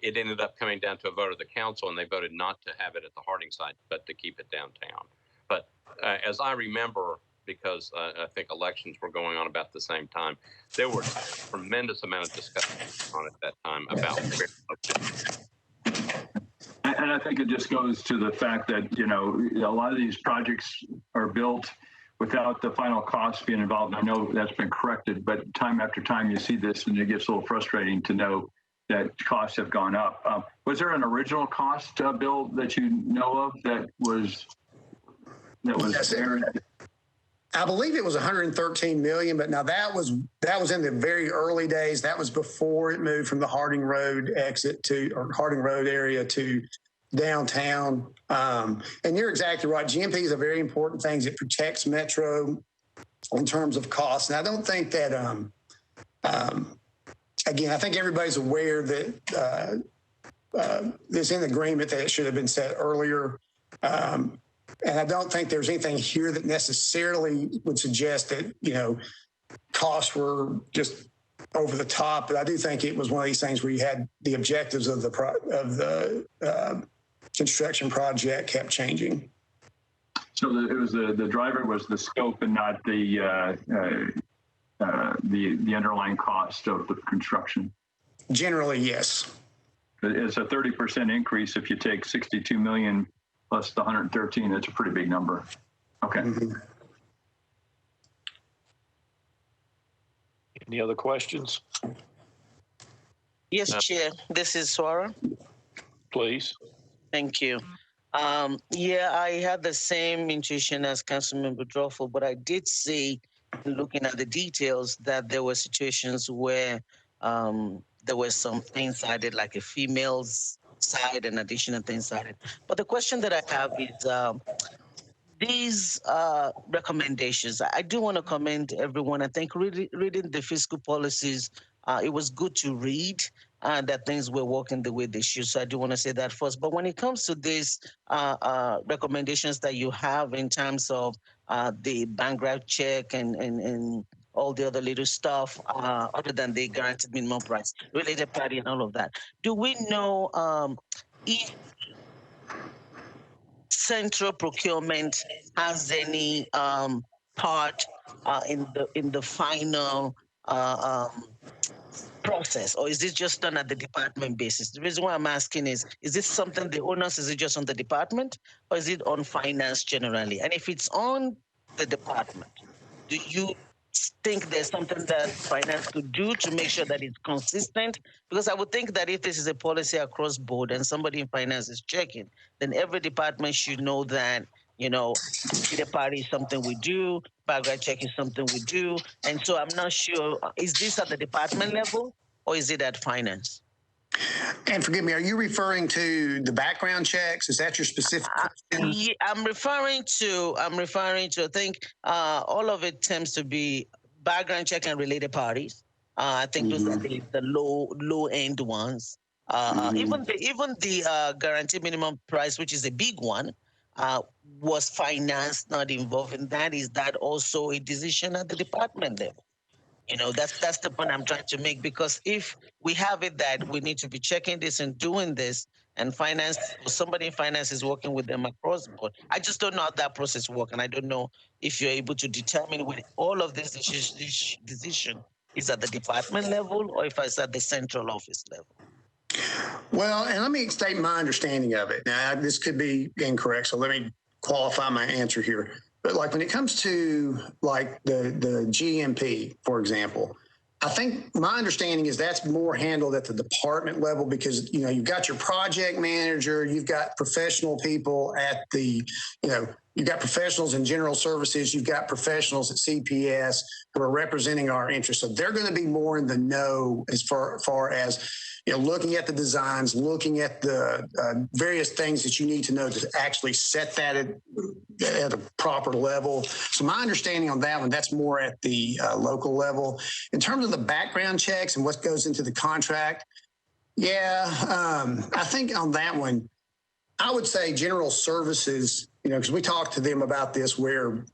it ended up coming down to a vote of the council, and they voted not to have it at the Harding site, but to keep it downtown. But as I remember, because I think elections were going on about the same time, there were a tremendous amount of discussion on at that time about and I think it just goes to the fact that, a lot of these projects are built without the final cost being involved. I know that's been corrected, but time after time you see this and it gets a little frustrating to know that costs have gone up. Was there an original cost bill that you know of that was Yes, there? I believe it was 113 million, but now that was in the very early days. That was before it moved from the Harding Road exit or Harding Road area to downtown. And you're exactly right. GMP is a very important thing. It protects Metro in terms of costs. And I don't think that, again, I think everybody's aware that there's in agreement that it should have been set earlier. And I don't think there's anything here that necessarily would suggest that, costs were just over the top. But I do think it was one of these things where you had the objectives of the construction project kept changing. So the driver was the scope and not the underlying cost of the construction. Generally, yes. It's a 30% increase if you take 62 million plus the 113. It's a pretty big number. Okay. Mm-hmm. Any other questions? Yes, Chair. This is Swara. Please. Thank you. Yeah, I had the same intuition as Councilmember Droffel, but I did see, looking at the details, that there were situations where there were some things added, like a female's side and additional things added. But the question that I have is these recommendations. I do want to commend everyone. I think reading the fiscal policies, it was good to read that things were working the way they should. So I do want to say that first. But when it comes to these recommendations that you have in terms of the background check and all the other little stuff, other than the guaranteed minimum price, related party and all of that, do we know if central procurement has any part in the final process, or is this just done at the department basis? The reason why I'm asking is this something the onus is it just on the department, or is it on finance generally? And if it's on the department, do you think there's something that finance could do to make sure that it's consistent? Because I would think that if this is a policy across board and somebody in finance is checking, then every department should know that, you know, the party is something we do, background check is something we do. And so I'm not sure, is this at the department level or is it at finance? And forgive me, are you referring to the background checks? Is that your specific question? Yeah, I'm referring to, I think all of it tends to be background check and related parties. I think those are the low end ones. Even the guaranteed minimum price, which is a big one, was finance not involved in that? Is that also a decision at the department level? You know, that's the point I'm trying to make, because if we have it that we need to be checking this and doing this, and finance or somebody in finance is working with them across the board, I just don't know how that process works, and I don't know if you're able to determine when all of this decision is at the department level or if it's at the central office level. Well, and let me state my understanding of it. Now, this could be incorrect, so let me qualify my answer here. But like when it comes to like the GMP, for example, I think my understanding is that's more handled at the department level, because, you know, you've got your project manager, you've got professional people at the, you know, you've got professionals in general services, you've got professionals at CPS who are representing our interests. So they're going to be more in the know as far as, you know, looking at the designs, looking at the various things that you need to know to actually set that at a proper level. So my understanding on that one, that's more at the local level. In terms of the background checks and what goes into the contract, I think on that one, I would say general services, you know, because we talked to them about this, where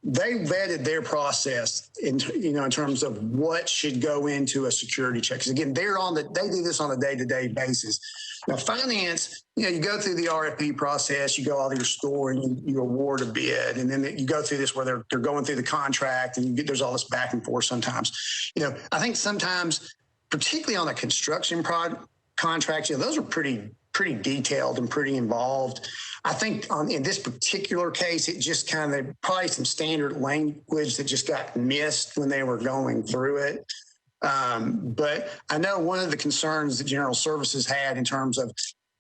they vetted their process in terms of what should go into a security check. Because again, they do this on a day-to-day basis. Now, finance, you know, you go through the RFP process, you go out to your store and you award a bid, and then you go through this where they're going through the contract, and there's all this back and forth sometimes. You know, I think sometimes, particularly on a construction contract, you know, those are pretty detailed and pretty involved. I think in this particular case, it just kind of probably some standard language that just got missed when they were going through it. But I know one of the concerns that General Services had in terms of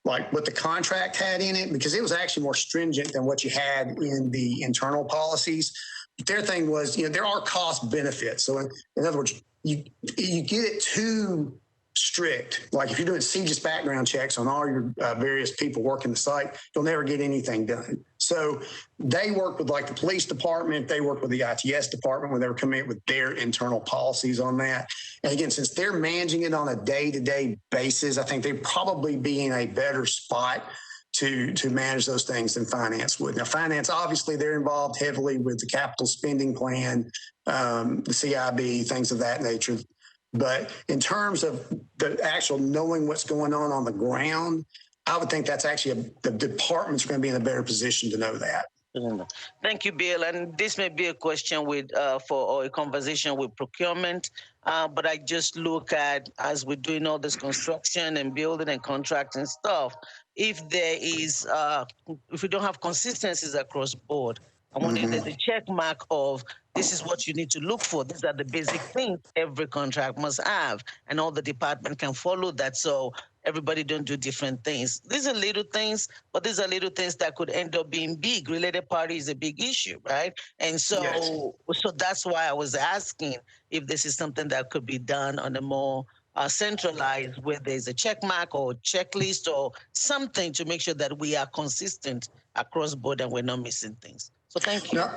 like what the contract had in it, because it was actually more stringent than what you had in the internal policies. But their thing was, you know, there are cost benefits. So in other words, you get it too strict. Like if you're doing CGIS background checks on all your various people working the site, you'll never get anything done. So they work with like the police department, they work with the ITS department when they were coming up with their internal policies on that. And again, since they're managing it on a day-to-day basis, I think they'd probably be in a better spot to manage those things than finance would. Now, finance, obviously, they're involved heavily with the capital spending plan, the CIB, things of that nature. But in terms of the actual knowing what's going on the ground, I would think that's actually the department's going to be in a better position to know that. Thank you, Bill. And this may be a question with or a conversation with procurement. But I just look at, as we're doing all this construction and building and contracting stuff, if there is, if we don't have consistencies across board, I wonder if there's a check mark of this is what you need to look for. These are the basic things every contract must have, and all the department can follow that. So everybody don't do different things. These are little things, but these are little things that could end up being big. Related party is a big issue, right? And so, Yes. so that's why I was asking if this is something that could be done on a more centralized, where there's a check mark or checklist or something to make sure that we are consistent across board and we're not missing things. So thank you. No.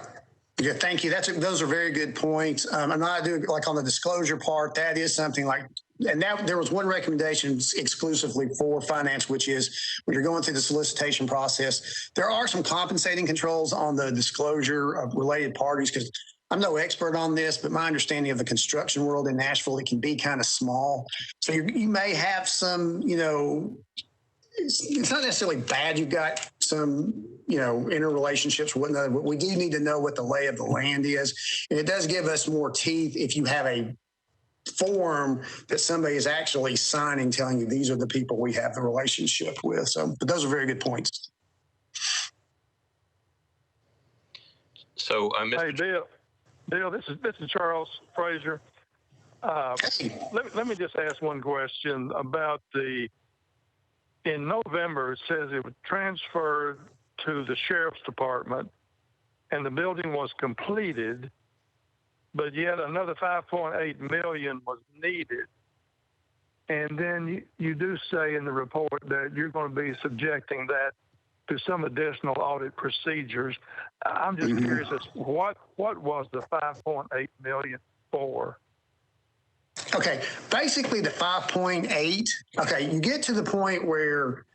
Yeah, thank you. Those are very good points. I'm not doing like on the disclosure part. That is something like, and that there was one recommendation exclusively for finance, which is when you're going through the solicitation process, there are some compensating controls on the disclosure of related parties, because I'm no expert on this, but my understanding of the construction world in Nashville, it can be kind of small. So you may have some, it's not necessarily bad. You've got some, interrelationships or whatnot, but we do need to know what the lay of the land is. And it does give us more teeth if you have a form that somebody is actually signing telling you these are the people we have the relationship with. So, but those are very good points. So, Hey, Bill, this is Charles Frazier. Let me just ask one question about in November, it says it was transferred to the sheriff's department and the building was completed, but yet another $5.8 million was needed. And then you do say in the report that you're going to be subjecting that to some additional audit procedures. I'm just curious as what was the $5.8 million for? Okay, basically the 5.8. Okay, you get to the point where,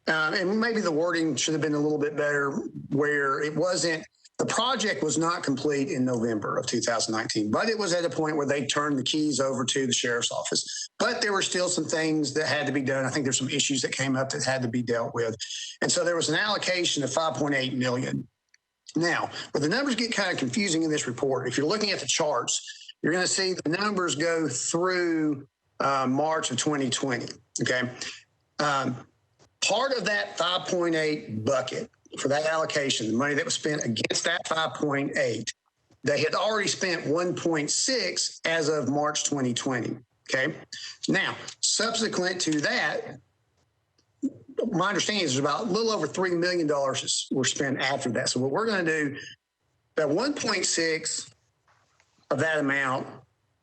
and maybe the wording should have been a little bit better, where it wasn't, the project was not complete in November of 2019, but it was at a point where they turned the keys over to the sheriff's office. But there were still some things that had to be done. I think there's some issues that came up that had to be dealt with. And so there was an allocation of 5.8 million. Now, where the numbers get kind of confusing in this report, if you're looking at the charts, you're going to see the numbers go through March of 2020, okay? Part of that 5.8 bucket for that allocation, the money that was spent against that 5.8, they had already spent 1.6 as of March 2020, okay? Now, subsequent to that, my understanding is about a little over $3 million were spent after that. So what we're going to do, that 1.6 of that amount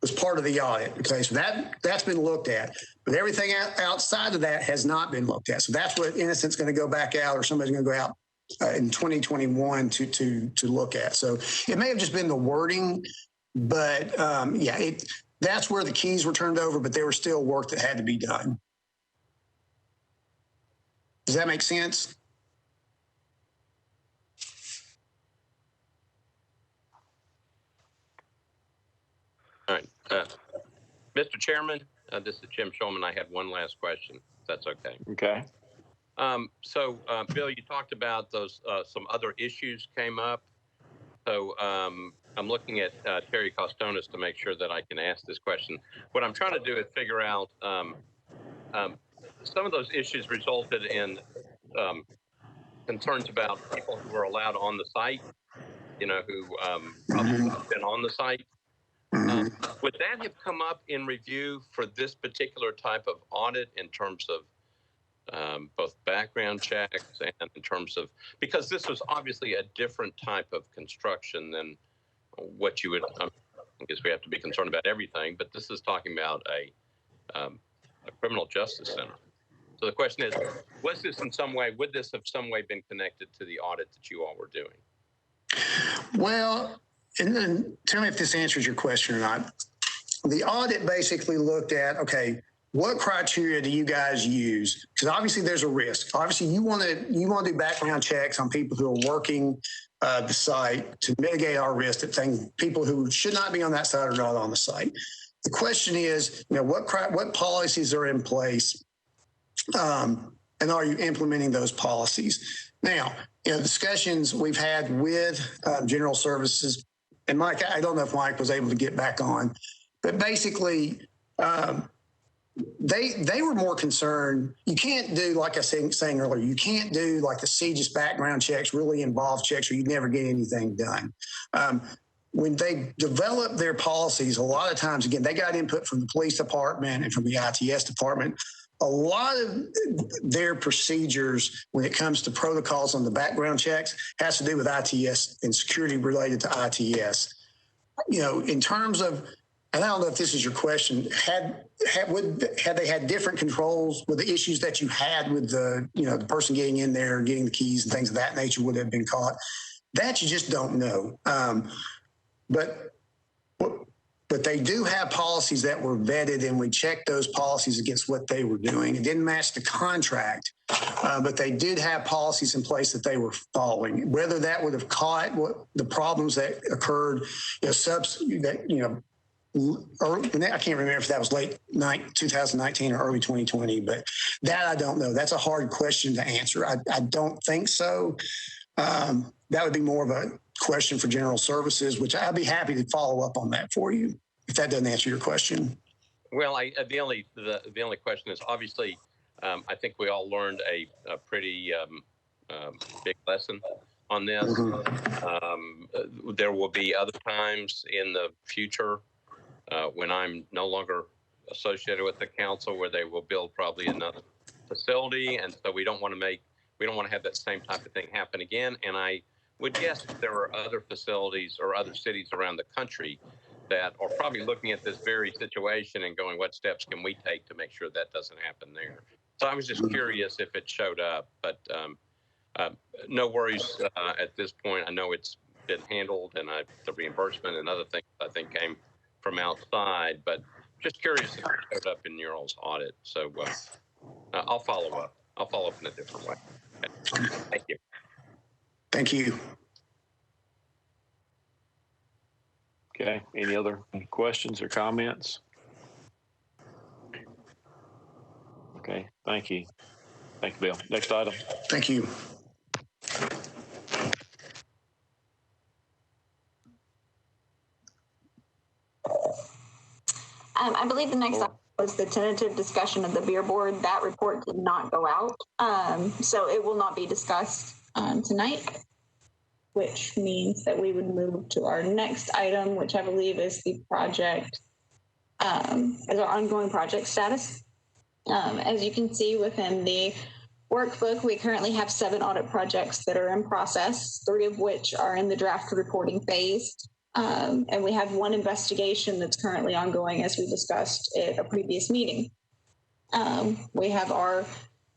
was part of the audit. Okay, so that's been looked at, but everything outside of that has not been looked at. So that's what Innocent's going to go back out, or somebody's going to go out in 2021 to look at. So it may have just been the wording, but that's where the keys were turned over, but there was still work that had to be done. Does that make sense? All right. Mr. Chairman, this is Jim Shulman. I had one last question, if that's okay. Okay. So, Bill, you talked about those, some other issues came up. So I'm looking at Terry Costonis to make sure that I can ask this question. What I'm trying to do is figure out some of those issues resulted in concerns about people who were allowed on the site, who probably have been on the site. Would that have come up in review for this particular type of audit in terms of both background checks and in terms of, because this was obviously a different type of construction than what you would, I guess we have to be concerned about everything, but this is talking about a criminal justice center. So the question is, was this in some way, would this have some way been connected to the audit that you all were doing? Well, and then tell me if this answers your question or not. The audit basically looked at, okay, what criteria do you guys use? Because obviously there's a risk. Obviously you want to do background checks on people who are working the site to mitigate our risk of things, people who should not be on that site are not on the site. The question is, what policies are in place and are you implementing those policies? Now, discussions we've had with General Services, and Mike, I don't know if Mike was able to get back on, but basically, they were more concerned. You can't do, like I was saying earlier, you can't do like the CJIS background checks, really involved checks, or you never get anything done. When they developed their policies, a lot of times, again, they got input from the police department and from the ITS department. A lot of their procedures when it comes to protocols on the background checks has to do with ITS and security related to ITS. In terms of, and I don't know if this is your question, had they had different controls with the issues that you had with the person getting in there, getting the keys and things of that nature would have been caught? That you just don't know. But they do have policies that were vetted, and we checked those policies against what they were doing. It didn't match the contract, but they did have policies in place that they were following. Whether that would have caught the problems that occurred, I can't remember if that was late 2019 or early 2020, but that I don't know. That's a hard question to answer. I don't think so. That would be more of a question for General Services, which I'd be happy to follow up on that for you if that doesn't answer your question. Well, the only question is obviously, I think we all learned a pretty big lesson on this. Mm-hmm. There will be other times in the future when I'm no longer associated with the council where they will build probably another facility, and so we don't want to have that same type of thing happen again. And I would guess there are other facilities or other cities around the country that are probably looking at this very situation and going, what steps can we take to make sure that doesn't happen there? So I was just curious if it showed up, but no worries at this point. I know it's been handled, and the reimbursement and other things I think came from outside, but just curious if it showed up in your all's audit. So I'll follow up. I'll follow up in a different way. Okay. Thank you. Thank you. Okay. Any other questions or comments? Okay. Thank you. Thank you, Bill. Next item. Thank you. I believe the next item was the tentative discussion of the beer board. That report did not go out, so it will not be discussed tonight, which means that we would move to our next item, which I believe is the project, as our ongoing project status. As you can see within the workbook, we currently have 7 audit projects that are in process, 3 of which are in the draft reporting phase. And we have 1 investigation that's currently ongoing, as we discussed at a previous meeting. We have our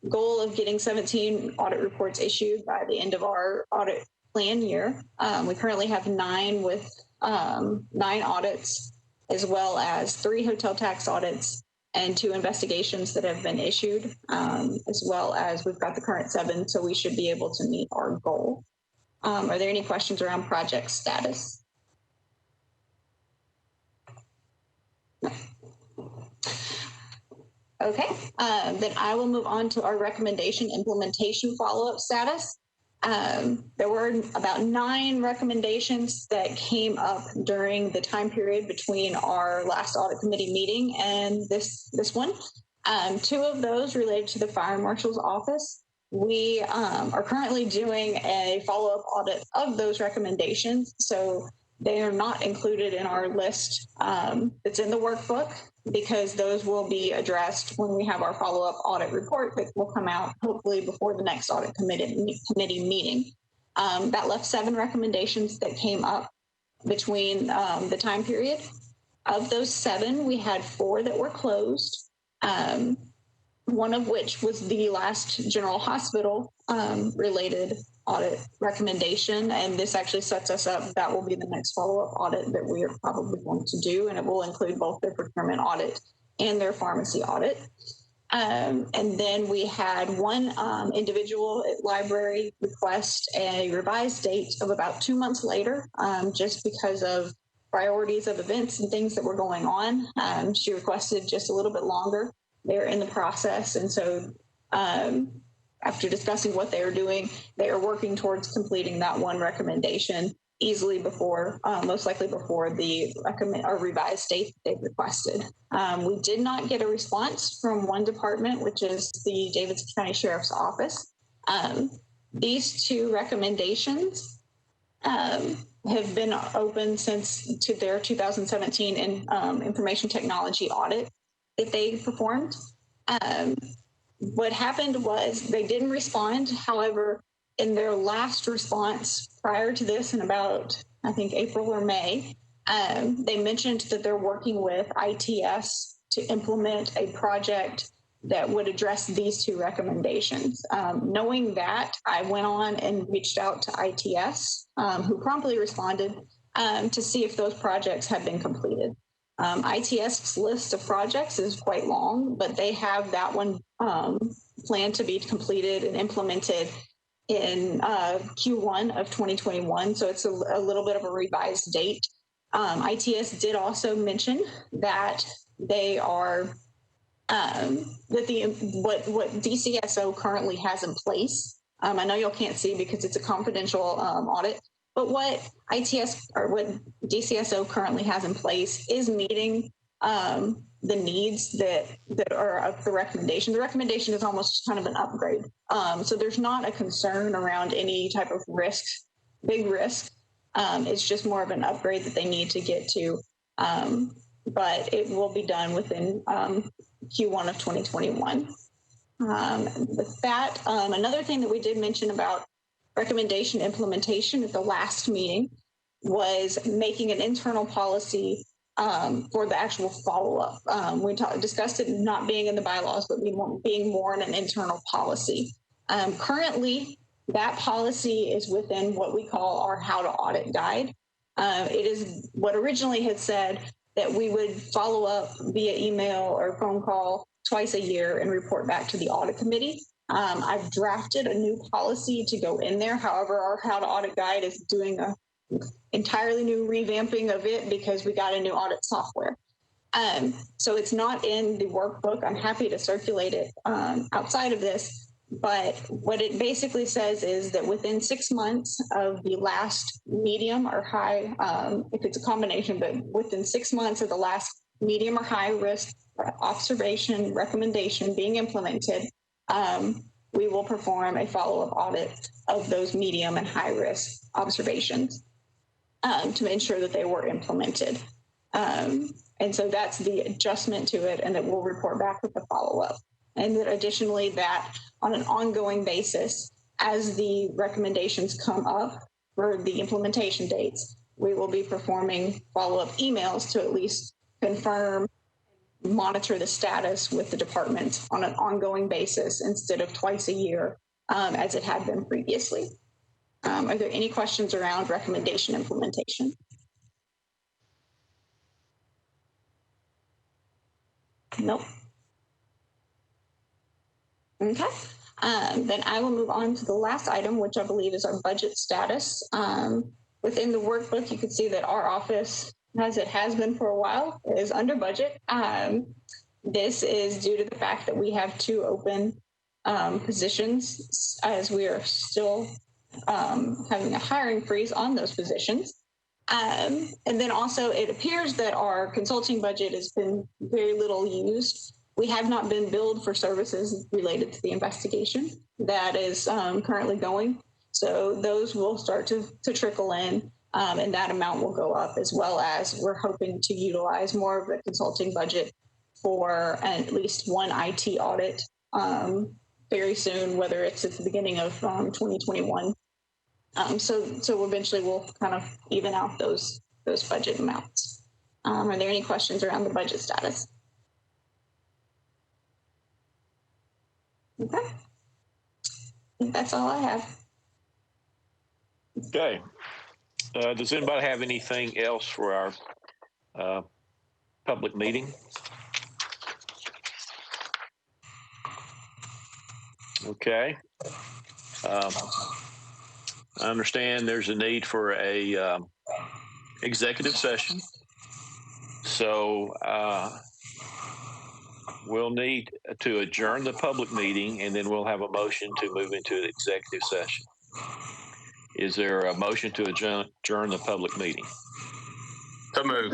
goal of getting 17 audit reports issued by the end of our audit plan year. We currently have 9 with 9 audits, as well as 3 hotel tax audits and 2 investigations that have been issued, as well as we've got the current 7, so we should be able to meet our goal. Are there any questions around project status? Okay, then I will move on to our recommendation implementation follow-up status. There were about 9 recommendations that came up during the time period between our last audit committee meeting and this one. 2 of those related to the fire marshal's office. We are currently doing a follow-up audit of those recommendations, so they are not included in our list that's in the workbook, because those will be addressed when we have our follow-up audit report that will come out hopefully before the next audit committee meeting. That left 7 recommendations that came up between the time period. Of those 7, we had 4 that were closed, one of which was the last general hospital related audit recommendation, and this actually sets us up. That will be the next follow-up audit that we are probably going to do, and it will include both their procurement audit and their pharmacy audit. And then we had 1 individual at library request a revised date of about 2 months later, just because of priorities of events and things that were going on. She requested just a little bit longer. They're in the process, and so after discussing what they are doing, they are working towards completing that one recommendation easily before, most likely before the revised date they've requested. We did not get a response from one department, which is the Davidson County Sheriff's Office. These two recommendations have been open since to their 2017 information technology audit that they performed. What happened was they didn't respond. However, in their last response prior to this in about, I think, April or May, they mentioned that they're working with ITS to implement a project that would address these two recommendations. Knowing that, I went on and reached out to ITS, who promptly responded to see if those projects had been completed. ITS's list of projects is quite long, but they have that one planned to be completed and implemented in Q1 of 2021. So it's a little bit of a revised date. ITS did also mention that they are what DCSO currently has in place. I know y'all can't see because it's a confidential audit, but what ITS or what DCSO currently has in place is meeting the needs that are of the recommendation. The recommendation is almost kind of an upgrade. So there's not a concern around any type of risk, big risk. It's just more of an upgrade that they need to get to. But it will be done within Q1 of 2021. With that, another thing that we did mention about recommendation implementation at the last meeting was making an internal policy for the actual follow-up. We discussed it not being in the bylaws, but being more in an internal policy. Currently, that policy is within what we call our how to audit guide. It is what originally had said that we would follow up via email or phone call twice a year and report back to the audit committee. I've drafted a new policy to go in there. However, our how to audit guide is doing a entirely new revamping of it because we got a new audit software. So it's not in the workbook. I'm happy to circulate it outside of this. But what it basically says is that within 6 months of the last medium or high, if it's a combination, but within 6 months of the last medium or high risk observation recommendation being implemented, we will perform a follow-up audit of those medium and high risk observations to ensure that they were implemented. And so that's the adjustment to it, and that we'll report back with the follow-up. And that additionally, that on an ongoing basis, as the recommendations come up for the implementation dates, we will be performing follow-up emails to at least confirm, monitor the status with the department on an ongoing basis instead of twice a year, as it had been previously. Are there any questions around recommendation implementation? Nope. Okay, then I will move on to the last item, which I believe is our budget status. Within the workbook, you can see that our office, as it has been for a while, is under budget. This is due to the fact that we have 2 open positions, as we are still having a hiring freeze on those positions. And then also it appears that our consulting budget has been very little used. We have not been billed for services related to the investigation that is currently going. So those will start to trickle in, and that amount will go up, as well as we're hoping to utilize more of the consulting budget for at least one IT audit very soon, whether it's at the beginning of 2021. So eventually we'll kind of even out those budget amounts. Are there any questions around the budget status? Okay. I think that's all I have. Okay. Does anybody have anything else for our public meeting? Okay. I understand there's a need for a executive session. So we'll need to adjourn the public meeting, and then we'll have a motion to move into an executive session. Is there a motion to adjourn the public meeting? So move.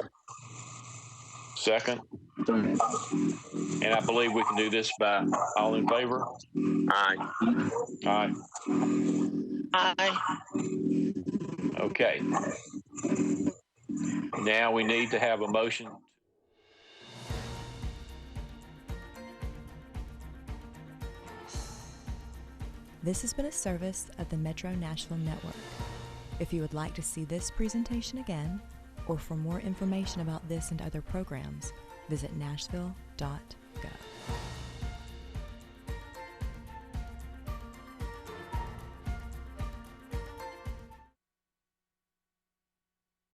Second? And I believe we can do this by all in favor? Aye. Aye. Aye. Okay. Now we need to have a motion. This has been a service of the Metro Nashville Network. If you would like to see this presentation again, or for more information about this and other programs, visit nashville.gov.